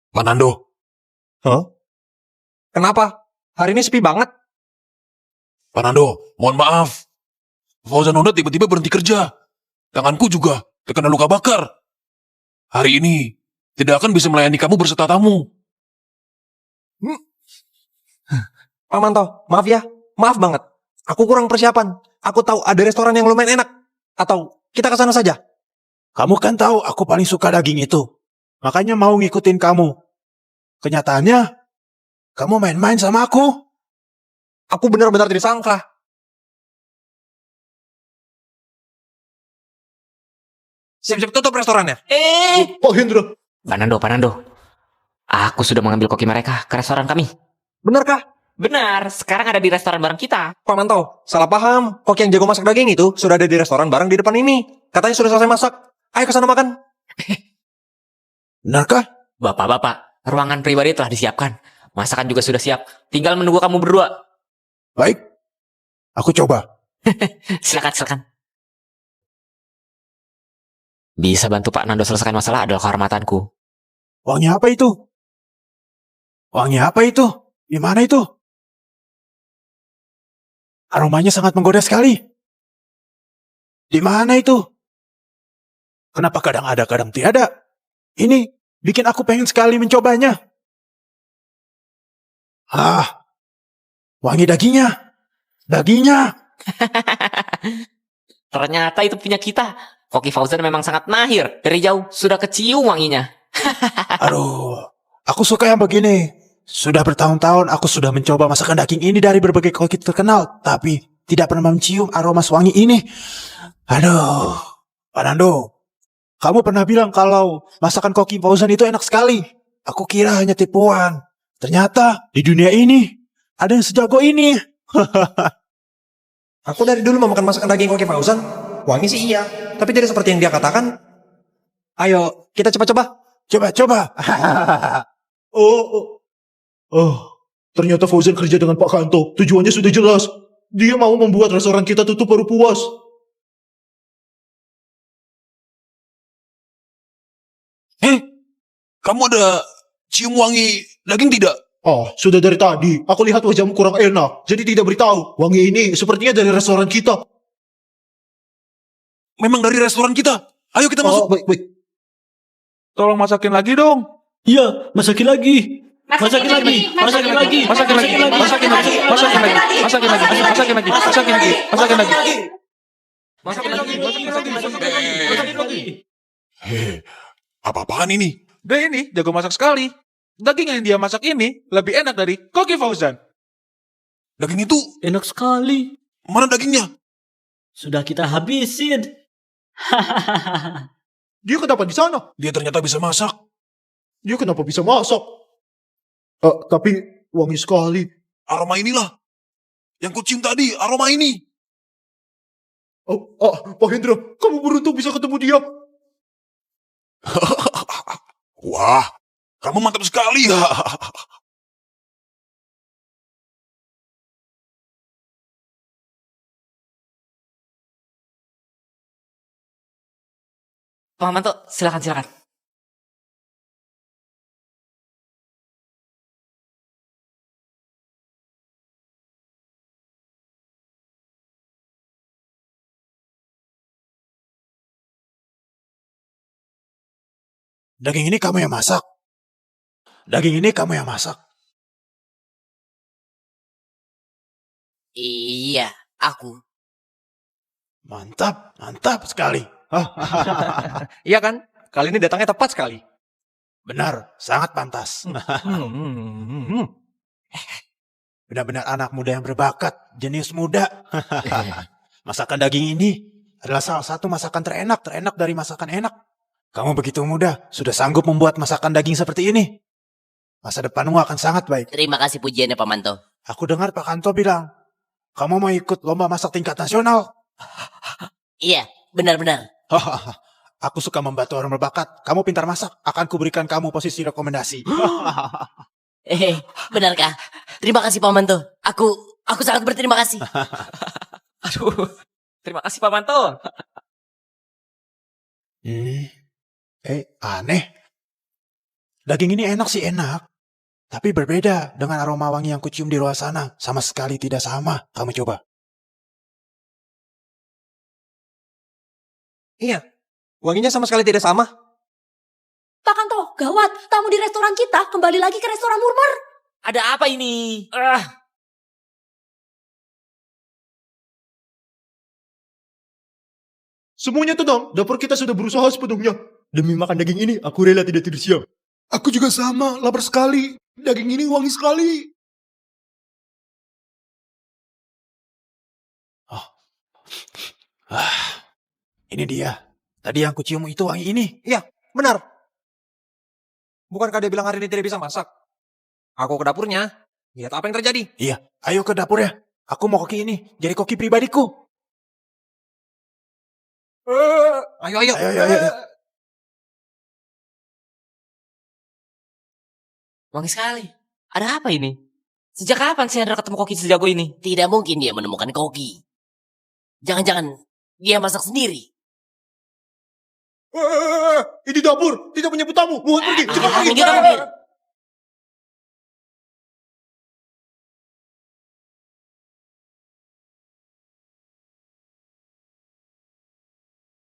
Pak Nando. Kenapa? Hari ini sepi banget. Pak Nando, mohon maaf. Fauzan Honda tiba-tiba berhenti kerja. Tanganku juga terkena luka bakar. Hari ini tidak akan bisa melayani kamu berserta tamu. Pak Manto, maaf ya. Maaf banget. Aku kurang persiapan. Aku tahu ada restoran yang lumayan enak. Atau kita ke sana saja. Kamu kan tahu aku paling suka daging itu. Makanya mau ngikutin kamu. Kenyataannya, kamu main-main sama aku. Aku benar-benar tidak sangka. Siap-siap tutup restorannya. Pak Hendra. Pak Nando. Aku sudah mengambil koki mereka ke restoran kami. Benarkah? Benar, sekarang ada di restoran bareng kita. Pak Manto, salah paham. Koki yang jago masak daging itu sudah ada di restoran bareng di depan ini. Katanya sudah selesai masak. Ayo ke sana makan. Benarkah? Bapak-bapak, ruangan pribadi telah disiapkan. Masakan juga sudah siap. Tinggal menunggu kamu berdua. Baik. Aku coba. Silakan. Bisa bantu Pak Nando selesaikan masalah adalah kehormatanku. Wangi apa itu? Di mana itu? Aromanya sangat menggoda sekali. Di mana itu? Kenapa kadang ada, kadang tiada? Ini bikin aku pengen sekali mencobanya. Wangi dagingnya. Ternyata itu punya kita. Koki Fauzan memang sangat mahir. Dari jauh sudah kecium wanginya. Aduh, aku suka yang begini. Sudah bertahun-tahun aku sudah mencoba masakan daging ini dari berbagai koki terkenal, tapi tidak pernah mencium aroma wangi ini. Aduh, Pak Nando, kamu pernah bilang kalau masakan koki Fauzan itu enak sekali. Aku kira hanya tipuan. Ternyata di dunia ini ada yang sejago ini. Aku dari dulu mau makan masakan daging koki Fauzan. Wangi sih iya, tapi tidak seperti yang dia katakan. Ayo, kita coba-coba. Coba. Ternyata Fauzan kerja dengan Pak Kanto. Tujuannya sudah jelas. Dia mau membuat restoran kita tutup baru puas. Kamu ada cium wangi daging tidak? Sudah dari tadi. Aku lihat wajahmu kurang enak, jadi tidak beritahu. Wangi ini sepertinya dari restoran kita. Memang dari restoran kita. Ayo kita masuk. Baik. Tolong masakin lagi dong. Iya, masakin lagi. Masakin lagi. Apa-apaan ini? Dia ini jago masak sekali. Daging yang dia masak ini lebih enak dari koki Fauzan. Daging itu enak sekali. Mana dagingnya? Sudah kita habisin. Dia kenapa di sana? Dia ternyata bisa masak. Dia kenapa bisa masak? Tapi wangi sekali. Aroma inilah. Yang kucium tadi, aroma ini. Pak Hendra, kamu beruntung bisa ketemu dia. Wah, kamu mantap sekali ya. Pak Manto, silakan. Daging ini kamu yang masak. Iya, aku. Mantap sekali. Iya kan? Kali ini datangnya tepat sekali. Benar, sangat pantas. Benar-benar anak muda yang berbakat, jenius muda. Masakan daging ini adalah salah satu masakan terenak dari masakan enak. Kamu begitu muda, sudah sanggup membuat masakan daging seperti ini. Masa depanmu akan sangat baik. Terima kasih pujiannya Pak Manto. Aku dengar Pak Kanto bilang, kamu mau ikut lomba masak tingkat nasional. Iya, benar-benar. Aku suka membantu orang berbakat. Kamu pintar masak, akan kuberikan kamu posisi rekomendasi. Benarkah? Terima kasih Pak Manto. Aku sangat berterima kasih. Aduh, terima kasih Pak Manto. Aneh. Daging ini enak sih enak. Tapi berbeda dengan aroma wangi yang kucium di luar sana. Sama sekali tidak sama. Kamu coba. Iya, wanginya sama sekali tidak sama. Pak Kanto, gawat. Tamu di restoran kita kembali lagi ke restoran Murmur. Ada apa ini? Semuanya tenang, dapur kita sudah berusaha sepenuhnya. Demi makan daging ini, aku rela tidak tidur siang. Aku juga sama, lapar sekali. Daging ini wangi sekali. Ini dia. Tadi yang kucium itu wangi ini. Iya, benar. Bukankah dia bilang hari ini tidak bisa masak? Aku ke dapurnya. Lihat apa yang terjadi. Iya, ayo ke dapur ya. Aku mau koki ini. Jadi koki pribadiku. Ayo, ayo. Ayo. Wangi sekali. Ada apa ini? Sejak kapan si Hendra ketemu koki sejago ini? Tidak mungkin dia menemukan koki. Jangan-jangan dia masak sendiri. Ini dapur, tidak menyebut tamu. Mohon pergi, cepat pergi. Minggir, minggir.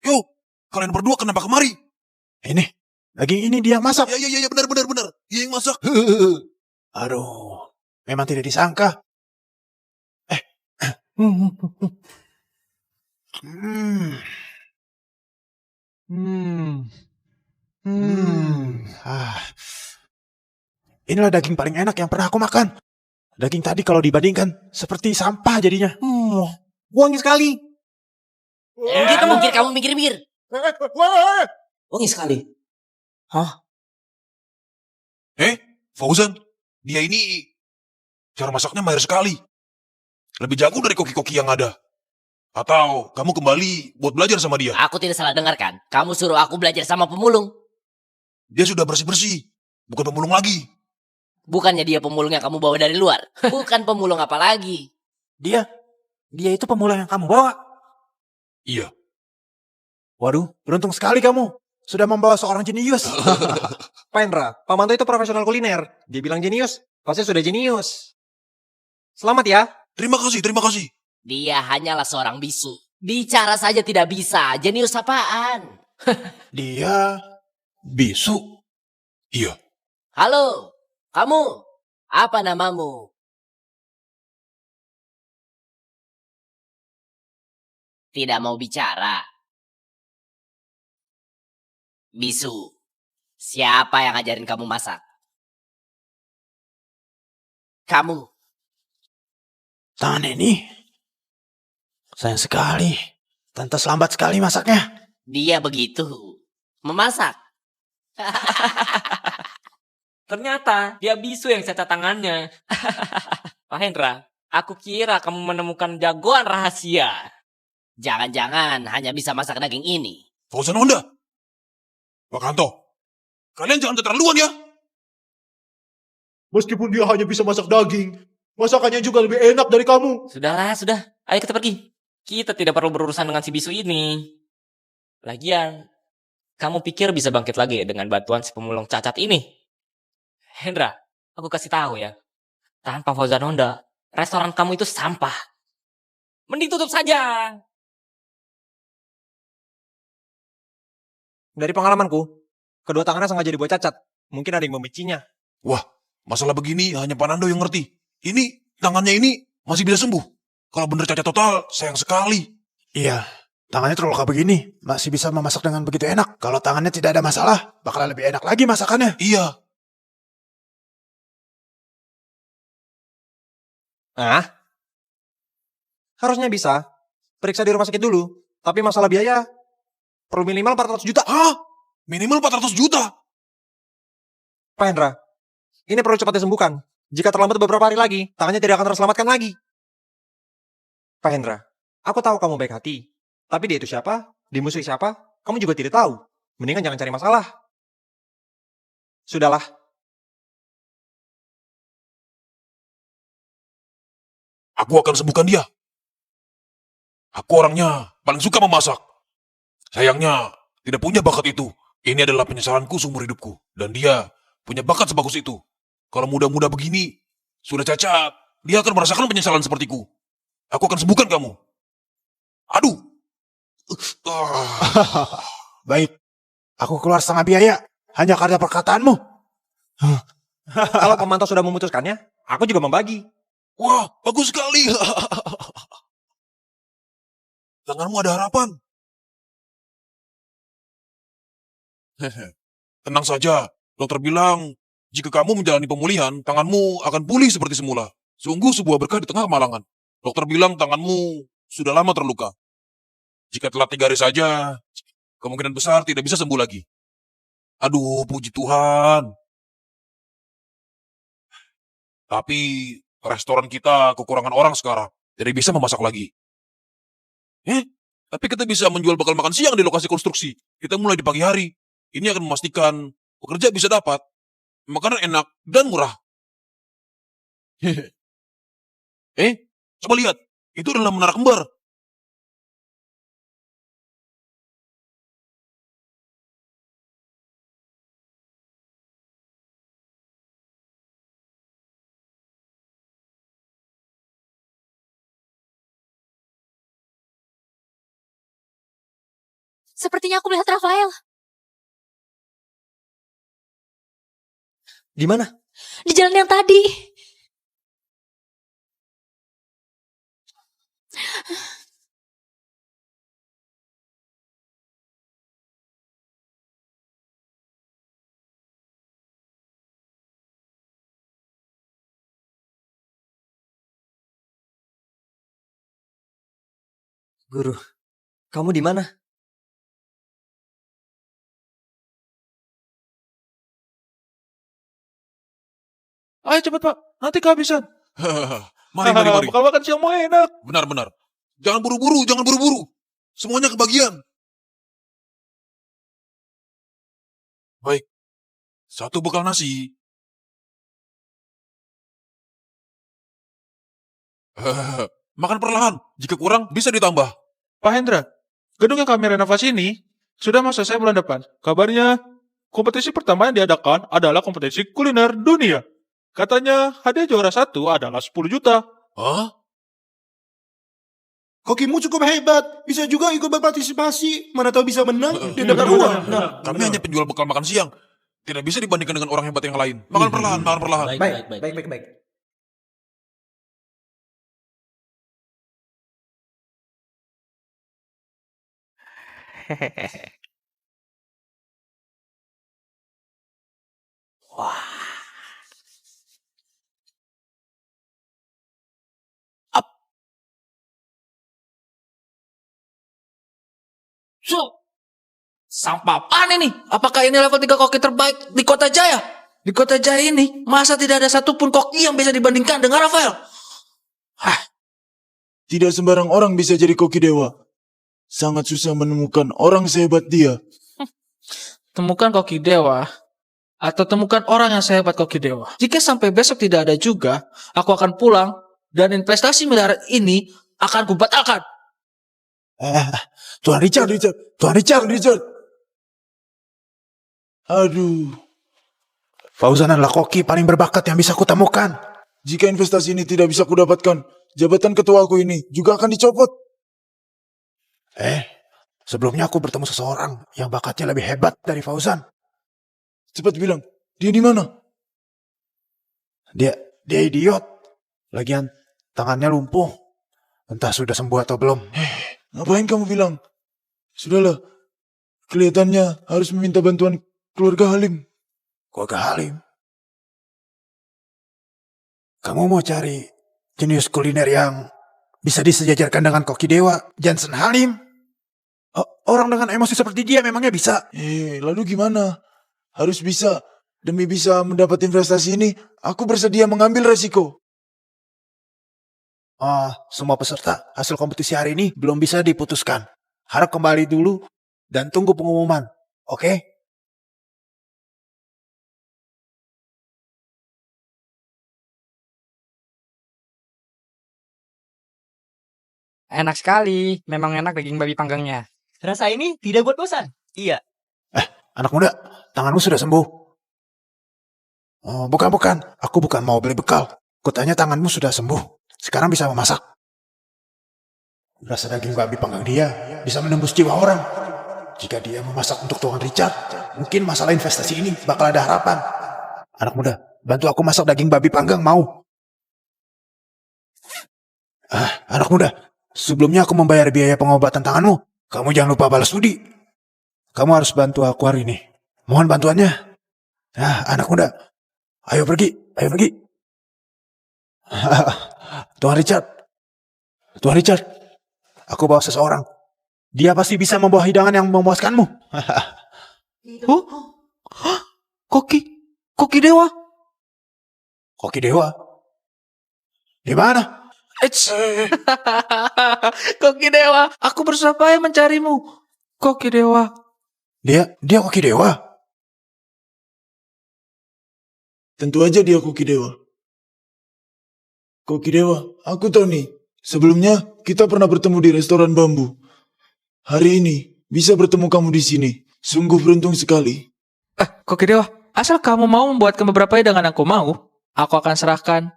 Yo, kalian berdua kenapa kemari? Ini, daging ini dia masak. Ya, benar. Dia yang masak. Aduh, memang tidak disangka. Inilah daging paling enak yang pernah aku makan. Daging tadi kalau dibandingkan seperti sampah jadinya. Wangi sekali. Kamu mikir-mikir. Wangi sekali. Hah? Fauzan, dia ini cara masaknya mahir sekali. Lebih jago dari koki-koki yang ada. Atau kamu kembali buat belajar sama dia. Aku tidak salah dengar kan? Kamu suruh aku belajar sama pemulung. Dia sudah bersih-bersih, bukan pemulung lagi. Bukannya dia pemulung yang kamu bawa dari luar. Bukan pemulung apa lagi. Dia itu pemulung yang kamu bawa. Iya. Waduh, beruntung sekali kamu. Sudah membawa seorang jenius. Pak Hendra, Pak Manto itu profesional kuliner. Dia bilang jenius, pasti sudah jenius. Selamat ya. Terima kasih. Dia hanyalah seorang bisu. Bicara saja tidak bisa. Jenius apaan? Dia bisu. Iya. Halo, kamu. Apa namamu? Tidak mau bicara. Bisu, siapa yang ngajarin kamu masak? Kamu. Tangan ini. Sayang sekali. Tante lambat sekali masaknya. Dia begitu. Memasak. Ternyata dia bisu yang cacat tangannya. Pak Hendra, aku kira kamu menemukan jagoan rahasia. Jangan-jangan hanya bisa masak daging ini. Fauzan Honda. Pak Kanto, kalian jangan keterlaluan ya. Meskipun dia hanya bisa masak daging, masakannya juga lebih enak dari kamu. Sudah. Ayo kita pergi. Kita tidak perlu berurusan dengan si bisu ini. Lagian, kamu pikir bisa bangkit lagi dengan bantuan si pemulung cacat ini? Hendra, aku kasih tahu ya. Tanpa Fauzan Honda, restoran kamu itu sampah. Mending tutup saja. Dari pengalamanku, kedua tangannya sengaja dibuat cacat. Mungkin ada yang membencinya. Wah, masalah begini hanya Pak Nando yang ngerti. Ini, tangannya ini masih bisa sembuh. Kalau bener cacat total, sayang sekali. Iya, tangannya terluka begini. Masih bisa memasak dengan begitu enak. Kalau tangannya tidak ada masalah, bakal lebih enak lagi masakannya. Iya. Harusnya bisa. Periksa di rumah sakit dulu. Tapi masalah biaya, perlu minimal 400 juta. Hah? Minimal 400 juta? Pak Hendra, ini perlu cepat disembuhkan. Jika terlambat beberapa hari lagi, tangannya tidak akan terselamatkan lagi. Pak Hendra, aku tahu kamu baik hati. Tapi dia itu siapa? Dimusuhi siapa? Kamu juga tidak tahu. Mendingan jangan cari masalah. Sudahlah. Aku akan sembuhkan dia. Aku orangnya paling suka memasak. Sayangnya, tidak punya bakat itu. Ini adalah penyesalanku seumur hidupku. Dan dia punya bakat sebagus itu. Kalau muda-muda begini, sudah cacat, dia akan merasakan penyesalan sepertiku. Aku akan sembuhkan kamu. Aduh. Baik, aku keluar setengah biaya. hanya karena perkataanmu. Kalau pemantau sudah memutuskannya, aku juga membagi. Wah, bagus sekali. Tanganmu ada harapan. Tenang saja, dokter bilang, jika kamu menjalani pemulihan, tanganmu akan pulih seperti semula. Sungguh sebuah berkah di tengah kemalangan. Dokter bilang tanganmu sudah lama terluka. Jika telat 3 hari saja, kemungkinan besar tidak bisa sembuh lagi. Aduh, puji Tuhan. Tapi restoran kita kekurangan orang sekarang. Tidak bisa memasak lagi. Tapi kita bisa menjual bekal makan siang di lokasi konstruksi. Kita mulai di pagi hari. Ini akan memastikan pekerja bisa dapat makanan enak dan murah. Coba lihat. Itu adalah menara kembar. Sepertinya aku melihat Rafael. Di mana? Di jalan yang tadi. Guru, kamu di mana? Ayo cepat Pak, nanti kehabisan. Mari. Bakal makan siang mau enak. Benar. Jangan buru-buru. Semuanya kebagian. Baik. 1 bekal nasi. Makan perlahan. Jika kurang, bisa ditambah. Pak Hendra, gedung yang kami renovasi ini sudah mau selesai bulan depan. Kabarnya, kompetisi pertama yang diadakan adalah kompetisi kuliner dunia. Katanya hadiah juara 1 adalah 10 juta. Hah? Kokimu cukup hebat. Bisa juga ikut berpartisipasi. Mana tahu bisa menang dan dapat uang. Kami hanya penjual bekal makan siang. Tidak bisa dibandingkan dengan orang hebat yang lain. Makan perlahan. Baik. Sampah apaan ini? Apakah ini level 3 koki terbaik di Kota Jaya? Di Kota Jaya ini, masa tidak ada satupun koki yang bisa dibandingkan dengan Rafael? Tidak sembarang orang bisa jadi koki dewa. Sangat susah menemukan orang sehebat dia. Temukan koki dewa, atau temukan orang yang sehebat koki dewa. Jika sampai besok tidak ada juga, aku akan pulang, dan investasi miliaran ini akan kubatalkan. Tuan Richard. Aduh. Fauzan adalah koki paling berbakat yang bisa kutemukan. Jika investasi ini tidak bisa kudapatkan, jabatan ketua aku ini juga akan dicopot. Sebelumnya aku bertemu seseorang yang bakatnya lebih hebat dari Fauzan. Cepat bilang, dia di mana? Dia idiot. Lagian tangannya lumpuh. Entah sudah sembuh atau belum. Ngapain kamu bilang? Sudahlah, kelihatannya harus meminta bantuan keluarga Halim. Keluarga Halim? Kamu mau cari jenius kuliner yang bisa disejajarkan dengan koki dewa Jansen Halim? Orang dengan emosi seperti dia memangnya bisa? Lalu gimana? Harus bisa. Demi bisa mendapat investasi ini, aku bersedia mengambil resiko. Semua peserta hasil kompetisi hari ini belum bisa diputuskan. Harap kembali dulu dan tunggu pengumuman. Oke? Enak sekali. Memang enak daging babi panggangnya. Rasa ini tidak buat bosan. Iya. Anak muda, tanganmu sudah sembuh. Bukan. Aku bukan mau beli bekal. Kutanya tanganmu sudah sembuh. Sekarang bisa memasak. Rasa daging babi panggang dia bisa menembus jiwa orang. Jika dia memasak untuk Tuan Richard, mungkin masalah investasi ini bakal ada harapan. Anak muda, bantu aku masak daging babi panggang, mau? Anak muda, sebelumnya aku membayar biaya pengobatan tanganmu. Kamu jangan lupa balas budi. Kamu harus bantu aku hari ini. Mohon bantuannya. Anak muda, ayo pergi, ayo pergi. Tuan Richard, aku bawa seseorang. Dia pasti bisa membawa hidangan yang memuaskanmu. Koki dewa. Koki dewa? Di mana? Koki dewa, aku berusaha payah mencarimu. Koki dewa. Dia Koki dewa? Tentu aja dia Koki dewa. Koki dewa, aku Tony. Sebelumnya kita pernah bertemu di restoran bambu. Hari ini bisa bertemu kamu di sini. Sungguh beruntung sekali. Koki dewa, asal kamu mau membuatkan beberapa hidangan aku mau, aku akan serahkan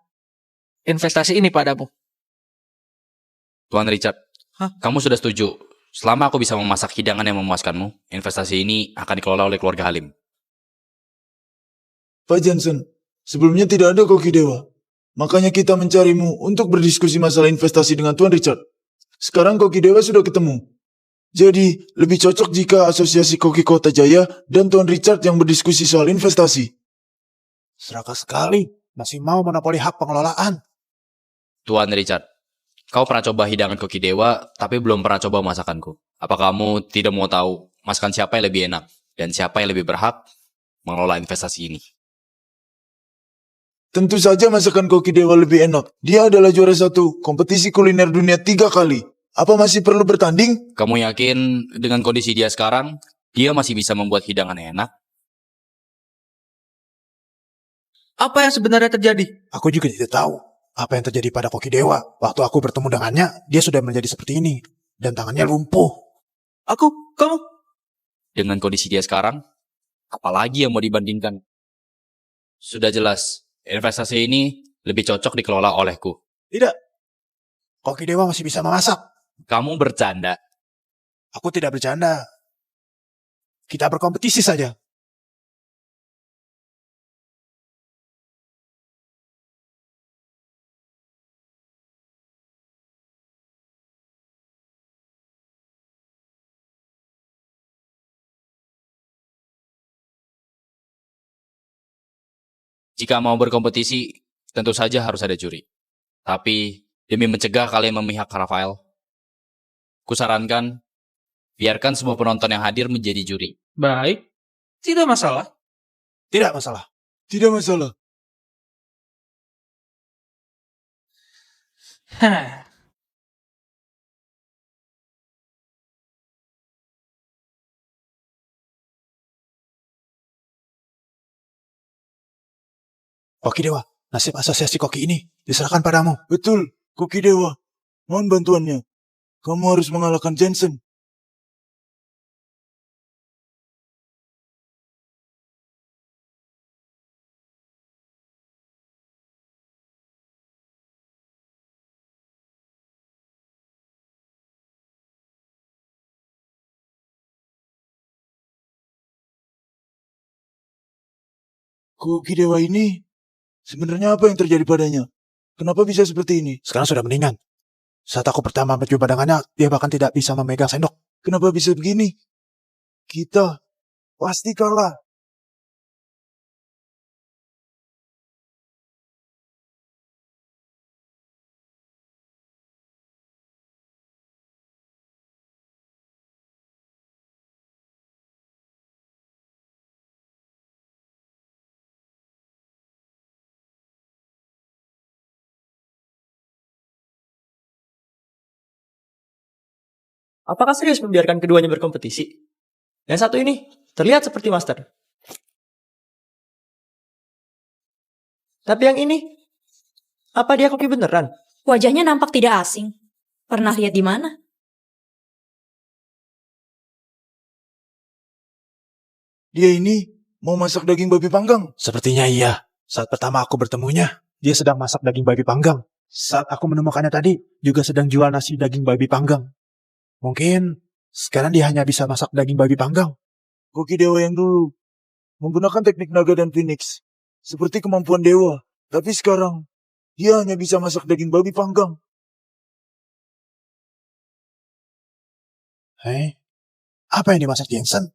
investasi ini padamu. Tuan Richard, kamu sudah setuju. Selama aku bisa memasak hidangan yang memuaskanmu, investasi ini akan dikelola oleh keluarga Halim. Pak Johnson, sebelumnya tidak ada Koki dewa. Makanya kita mencarimu untuk berdiskusi masalah investasi dengan Tuan Richard. Sekarang Koki dewa sudah ketemu. Jadi, lebih cocok jika Asosiasi Koki Kota Jaya dan Tuan Richard yang berdiskusi soal investasi. Serakah sekali, masih mau monopoli hak pengelolaan. Tuan Richard, kau pernah coba hidangan Koki Dewa, tapi belum pernah coba masakanku. Apa kamu tidak mau tahu masakan siapa yang lebih enak dan siapa yang lebih berhak mengelola investasi ini? Tentu saja masakan Koki Dewa lebih enak. Dia adalah juara 1 kompetisi kuliner dunia 3 kali. Apa masih perlu bertanding? Kamu yakin dengan kondisi dia sekarang, dia masih bisa membuat hidangan yang enak? Apa yang sebenarnya terjadi? Aku juga tidak tahu apa yang terjadi pada Koki Dewa. Waktu aku bertemu dengannya, dia sudah menjadi seperti ini. Dan tangannya lumpuh. Kamu? Dengan kondisi dia sekarang, apalagi yang mau dibandingkan? Sudah jelas, investasi ini lebih cocok dikelola olehku. Tidak. Koki Dewa masih bisa memasak. Kamu bercanda. Aku tidak bercanda. Kita berkompetisi saja. Jika mau berkompetisi, tentu saja harus ada juri. Tapi, demi mencegah kalian memihak Rafael, kusarankan, biarkan semua penonton yang hadir menjadi juri. Baik, tidak masalah. Tidak masalah. Tidak masalah. Koki Dewa, nasib asosiasi koki ini diserahkan padamu. Betul, Koki Dewa. Mohon bantuannya. Kamu harus mengalahkan Jensen. Koki Dewa ini, sebenarnya apa yang terjadi padanya? Kenapa bisa seperti ini? Sekarang sudah mendingan. Saat aku pertama berjumpa dengannya, dia bahkan tidak bisa memegang sendok. Kenapa bisa begini? Kita pasti kalah. Apakah serius membiarkan keduanya berkompetisi? Yang satu ini terlihat seperti master. Tapi yang ini, apa dia koki beneran? Wajahnya nampak tidak asing. Pernah lihat di mana? Dia ini mau masak daging babi panggang. Sepertinya iya. Saat pertama aku bertemunya, dia sedang masak daging babi panggang. Saat aku menemukannya tadi, juga sedang jual nasi daging babi panggang. Mungkin Sekarang dia hanya bisa masak daging babi panggang. Koki dewa yang dulu menggunakan teknik naga dan phoenix seperti kemampuan dewa. Tapi sekarang dia hanya bisa masak daging babi panggang. Apa yang dimasak Jensen?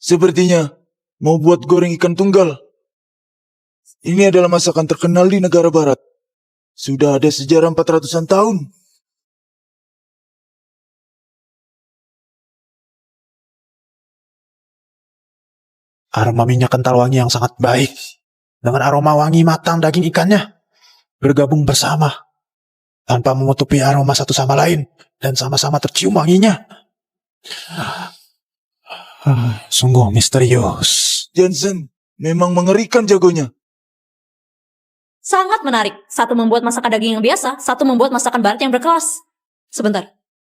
Sepertinya mau buat goreng ikan tunggal. Ini adalah masakan terkenal di negara barat. Sudah ada sejarah 400-an tahun. Aroma minyak kental wangi yang sangat baik. Dengan aroma wangi matang daging ikannya. Bergabung bersama. Tanpa menutupi aroma satu sama lain. Dan sama-sama tercium wanginya. Sungguh misterius. Jensen memang mengerikan jagonya. Sangat menarik. Satu membuat masakan daging yang biasa, satu membuat masakan barat yang berkelas. Sebentar.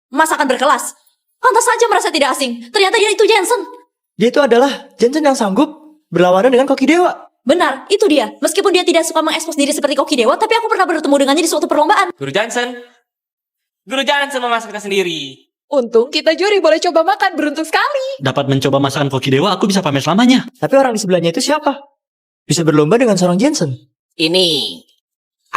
Masakan berkelas? Pantas saja merasa tidak asing. Ternyata dia itu Jensen. Dia itu adalah Jensen yang sanggup berlawanan dengan koki dewa. Benar, itu dia. Meskipun dia tidak suka mengekspos diri seperti koki dewa, tapi aku pernah bertemu dengannya di suatu perlombaan. Guru Johnson. Guru Johnson memasaknya sendiri. Untung kita juri boleh coba makan, beruntung sekali. Dapat mencoba masakan koki dewa, aku bisa pamer selamanya. Tapi orang di sebelahnya itu siapa? Bisa berlomba dengan seorang Jensen. Ini,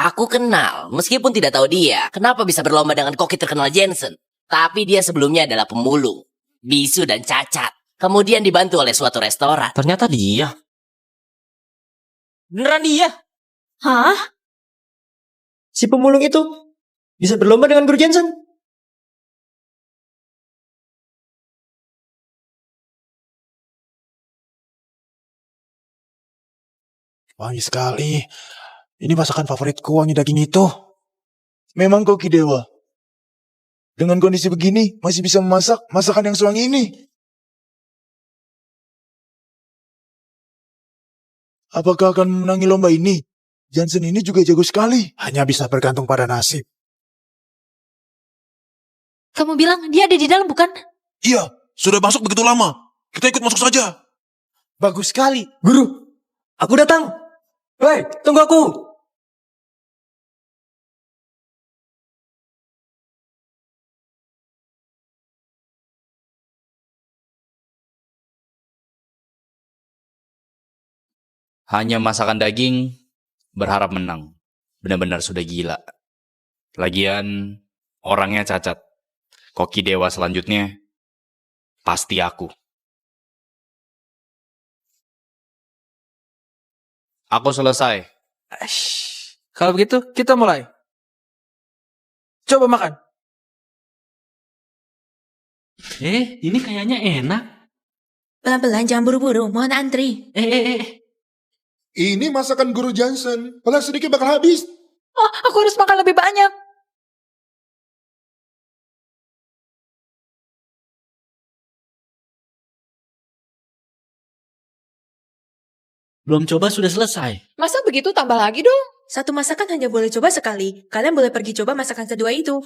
aku kenal. Meskipun tidak tahu dia, kenapa bisa berlomba dengan koki terkenal Jensen. Tapi dia sebelumnya adalah pemulung, bisu dan cacat. Kemudian dibantu oleh suatu restoran. Ternyata dia. Beneran dia? Hah? Si pemulung itu bisa berlomba dengan guru Jensen. Wangi sekali. Ini masakan favoritku, wangi daging itu. Memang koki dewa. Dengan kondisi begini, masih bisa memasak masakan yang sewangi ini. Apakah akan memenangi lomba ini? Jensen ini juga jago sekali. Hanya bisa bergantung pada nasib. Kamu bilang dia ada di dalam, bukan? Iya, sudah masuk begitu lama. Kita ikut masuk saja. Bagus sekali. Guru, aku datang. Hei, tunggu aku. Hanya masakan daging, berharap menang. Benar-benar sudah gila. Lagian, orangnya cacat. Koki dewa selanjutnya, pasti aku. Aku selesai. Kalau begitu, kita mulai. Coba makan. Ini kayaknya enak. Pelan-pelan, jangan buru-buru. Mohon antri. Ini masakan guru Jensen. Kalau sedikit bakal habis. Oh, aku harus makan lebih banyak. Belum coba sudah selesai. Masa begitu tambah lagi dong? Satu masakan hanya boleh coba sekali. Kalian boleh pergi coba masakan kedua itu.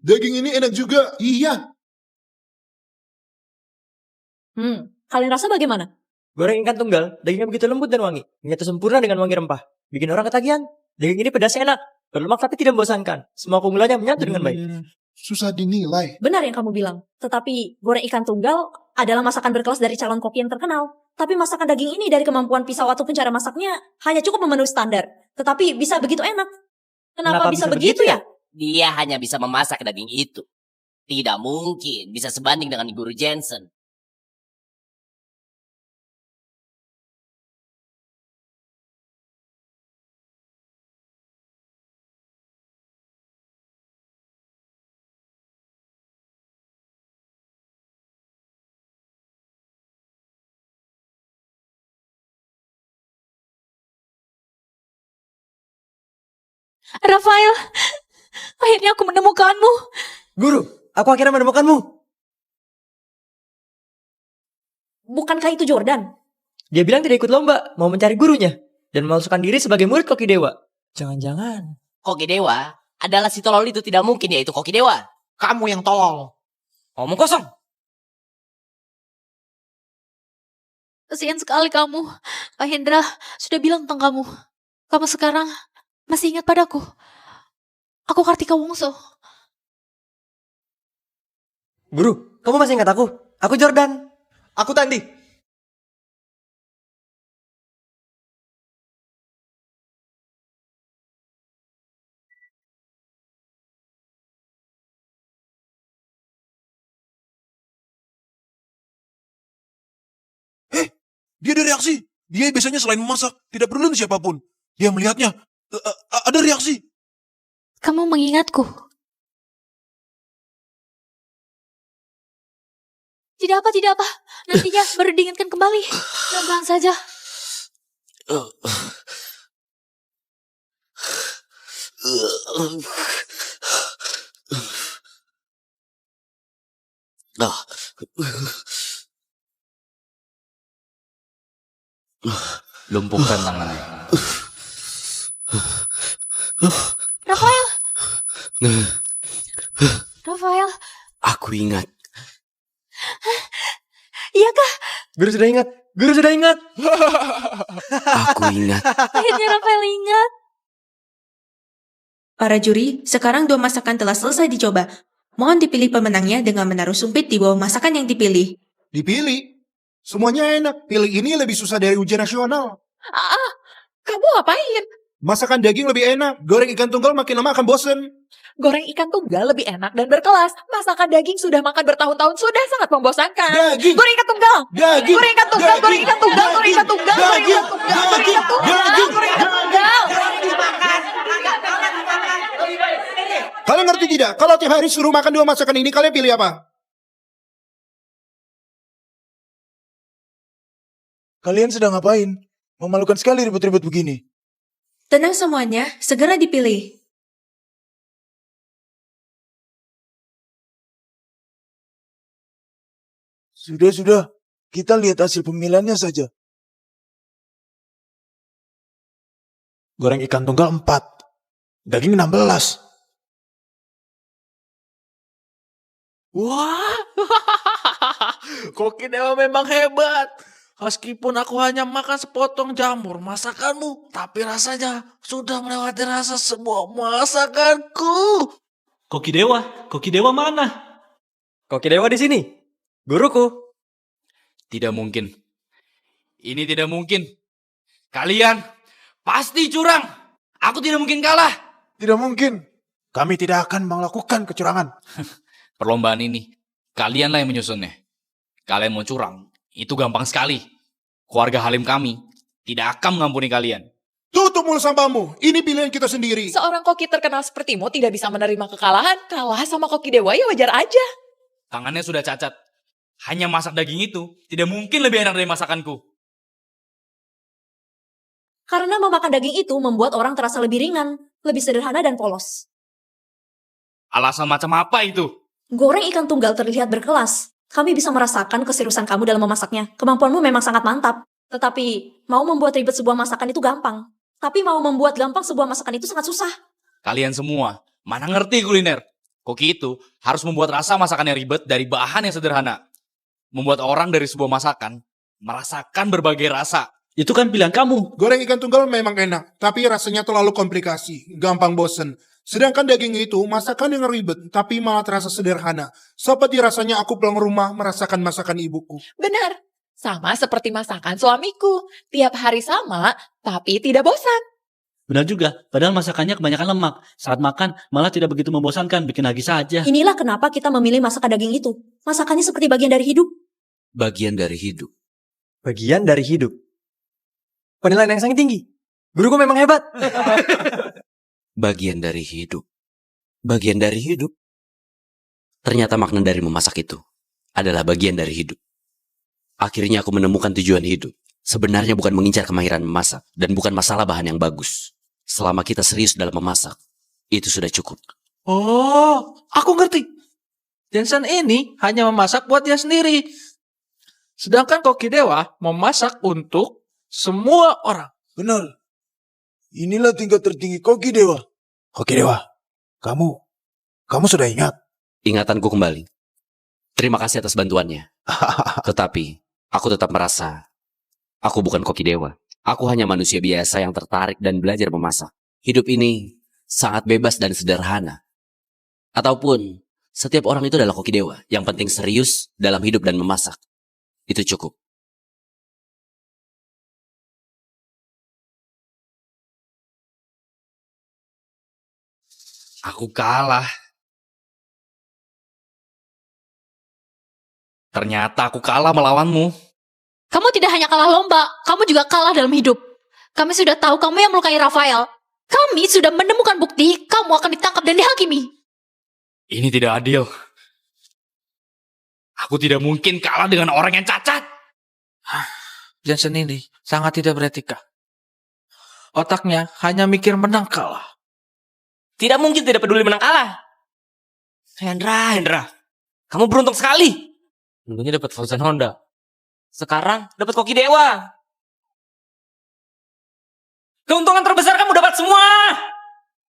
Daging ini enak juga. Iya. Kalian rasa bagaimana? Goreng ikan tunggal, dagingnya begitu lembut dan wangi. Menyatu sempurna dengan wangi rempah. Bikin orang ketagihan. Daging ini pedasnya enak. Berlemak tapi tidak membosankan. Semua keunggulannya menyatu dengan baik. Susah dinilai. Benar yang kamu bilang. Tetapi goreng ikan tunggal adalah masakan berkelas dari calon koki yang terkenal. Tapi masakan daging ini dari kemampuan pisau ataupun cara masaknya hanya cukup memenuhi standar. Tetapi bisa begitu enak. Kenapa bisa begitu ya? Dia hanya bisa memasak daging itu. Tidak mungkin bisa sebanding dengan guru Jensen. Rafael, akhirnya aku menemukanmu. Guru, aku akhirnya menemukanmu. Bukankah itu Jordan? Dia bilang tidak ikut lomba, mau mencari gurunya. Dan memasukkan diri sebagai murid koki dewa. Jangan-jangan. Koki dewa adalah si tolol itu, tidak mungkin dia itu koki dewa. Kamu yang tolol. Omong kosong. Kasihan sekali kamu. Pak Hendra sudah bilang tentang kamu. Kamu sekarang masih ingat padaku. Aku Kartika Wongso. Guru, kamu masih ingat aku? Aku Jordan. Aku Tandi. Dia ada reaksi. Dia biasanya selain memasak, tidak perlu siapapun. Dia melihatnya. Ada reaksi. Kamu mengingatku. Tidak apa. Nantinya baru diingatkan kembali. Pelan-pelan saja. Lumpuhkan tangannya. Rafael. Rafael. Aku ingat. Iyakah? Guru sudah ingat. Guru sudah ingat. Aku ingat. Akhirnya Rafael ingat. Para juri, sekarang 2 masakan telah selesai dicoba. Mohon dipilih pemenangnya dengan menaruh sumpit di bawah masakan yang dipilih. Dipilih? Semuanya enak. Pilih ini lebih susah dari ujian nasional. Kamu ngapain? Masakan daging lebih enak. Goreng ikan tunggal makin lama akan bosen. Goreng ikan tunggal lebih enak dan berkelas. Masakan daging sudah makan bertahun-tahun sudah sangat membosankan. Daging. Goreng ikan tunggal. Daging. Goreng ikan tunggal. Daging. Goreng ikan tunggal. Goreng ikan tunggal. Goreng Daging. ikan tunggal. Goreng ikan tunggal. Daging. Goreng ikan tunggal. Kalian ngerti tidak? Kalau tiap hari suruh makan 2 masakan ini, kalian pilih apa? Kalian sedang ngapain? Memalukan sekali ribut-ribut begini. Tenang semuanya, segera dipilih. Sudah. Kita lihat hasil pemilihannya saja. Goreng ikan tunggal 4. Daging 16. Wah, Koki Dewa memang hebat. Meskipun aku hanya makan sepotong jamur masakanmu, tapi rasanya sudah melewati rasa semua masakanku. Koki Dewa mana? Koki Dewa di sini. Guruku. Tidak mungkin. Ini tidak mungkin. Kalian pasti curang. Aku tidak mungkin kalah. Tidak mungkin. Kami tidak akan melakukan kecurangan. Perlombaan ini, kalianlah yang menyusunnya. Kalian mau curang, itu gampang sekali. Keluarga Halim kami tidak akan mengampuni kalian. Tutup mulut sampahmu. Ini pilihan kita sendiri. Seorang koki terkenal sepertimu tidak bisa menerima kekalahan. Kalah sama koki dewa ya wajar aja. Tangannya sudah cacat. Hanya masak daging itu tidak mungkin lebih enak dari masakanku. Karena memakan daging itu membuat orang terasa lebih ringan, lebih sederhana dan polos. Alasan macam apa itu? Goreng ikan tunggal terlihat berkelas. Kami bisa merasakan keseriusan kamu dalam memasaknya. Kemampuanmu memang sangat mantap. Tetapi, mau membuat ribet sebuah masakan itu gampang. Tapi mau membuat gampang sebuah masakan itu sangat susah. Kalian semua, mana ngerti kuliner? Koki itu harus membuat rasa masakan yang ribet dari bahan yang sederhana. Membuat orang dari sebuah masakan merasakan berbagai rasa. Itu kan pilihan kamu. Goreng ikan tunggal memang enak, tapi rasanya terlalu komplikasi, gampang bosen. Sedangkan daging itu masakan yang ribet, tapi malah terasa sederhana. Seperti rasanya aku pulang rumah merasakan masakan ibuku. Benar. Sama seperti masakan suamiku. Tiap hari sama, tapi tidak bosan. Benar juga, padahal masakannya kebanyakan lemak. Saat makan malah tidak begitu membosankan, bikin lagi saja. Inilah kenapa kita memilih masakan daging itu. Masakannya seperti bagian dari hidup. Bagian dari hidup. Bagian dari hidup. Penilaian yang sangat tinggi. Guruku memang hebat. Bagian dari hidup. Bagian dari hidup. Ternyata makna dari memasak itu adalah bagian dari hidup. Akhirnya aku menemukan tujuan hidup. Sebenarnya bukan mengincar kemahiran memasak dan bukan masalah bahan yang bagus. Selama kita serius dalam memasak, itu sudah cukup. Oh, aku ngerti. Jensen ini hanya memasak buat dia sendiri. Sedangkan Koki Dewa memasak untuk semua orang. Benar. Inilah tingkat tertinggi Koki Dewa. Koki Dewa, kamu sudah ingat? Ingatanku kembali. Terima kasih atas bantuannya. Tetapi, aku tetap merasa Aku bukan koki dewa. Aku hanya manusia biasa yang tertarik dan belajar memasak. Hidup ini sangat bebas dan sederhana. Ataupun setiap orang itu adalah koki dewa. Yang penting serius dalam hidup dan memasak. Itu cukup. Aku kalah. Ternyata aku kalah melawanmu. Kamu tidak hanya kalah lomba, kamu juga kalah dalam hidup. Kami sudah tahu kamu yang melukai Rafael. Kami sudah menemukan bukti, kamu akan ditangkap dan dihakimi. Ini tidak adil. Aku tidak mungkin kalah dengan orang yang cacat. Jensen ini sangat tidak beretika. Otaknya hanya mikir menang kalah. Tidak mungkin tidak peduli menang kalah. Hendra, kamu beruntung sekali. Dulunya dapat Fauzan Honda. Sekarang dapat koki dewa. Keuntungan terbesar kamu dapat semua.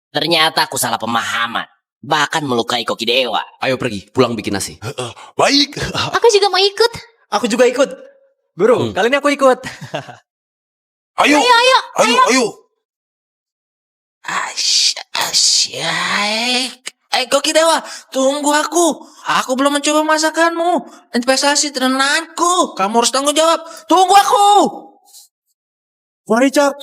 Ternyata aku salah pemahaman. Bahkan melukai koki dewa. Ayo pergi, pulang bikin nasi. Baik. Aku juga mau ikut. Aku juga ikut. Guru, kali ini aku ikut. Ayo. Ayo. Asyik. Koki dewa, tunggu aku. Aku belum mencoba masakanmu. Investasi terenanku. Kamu harus tanggung jawab. Tunggu aku. Wah Richard,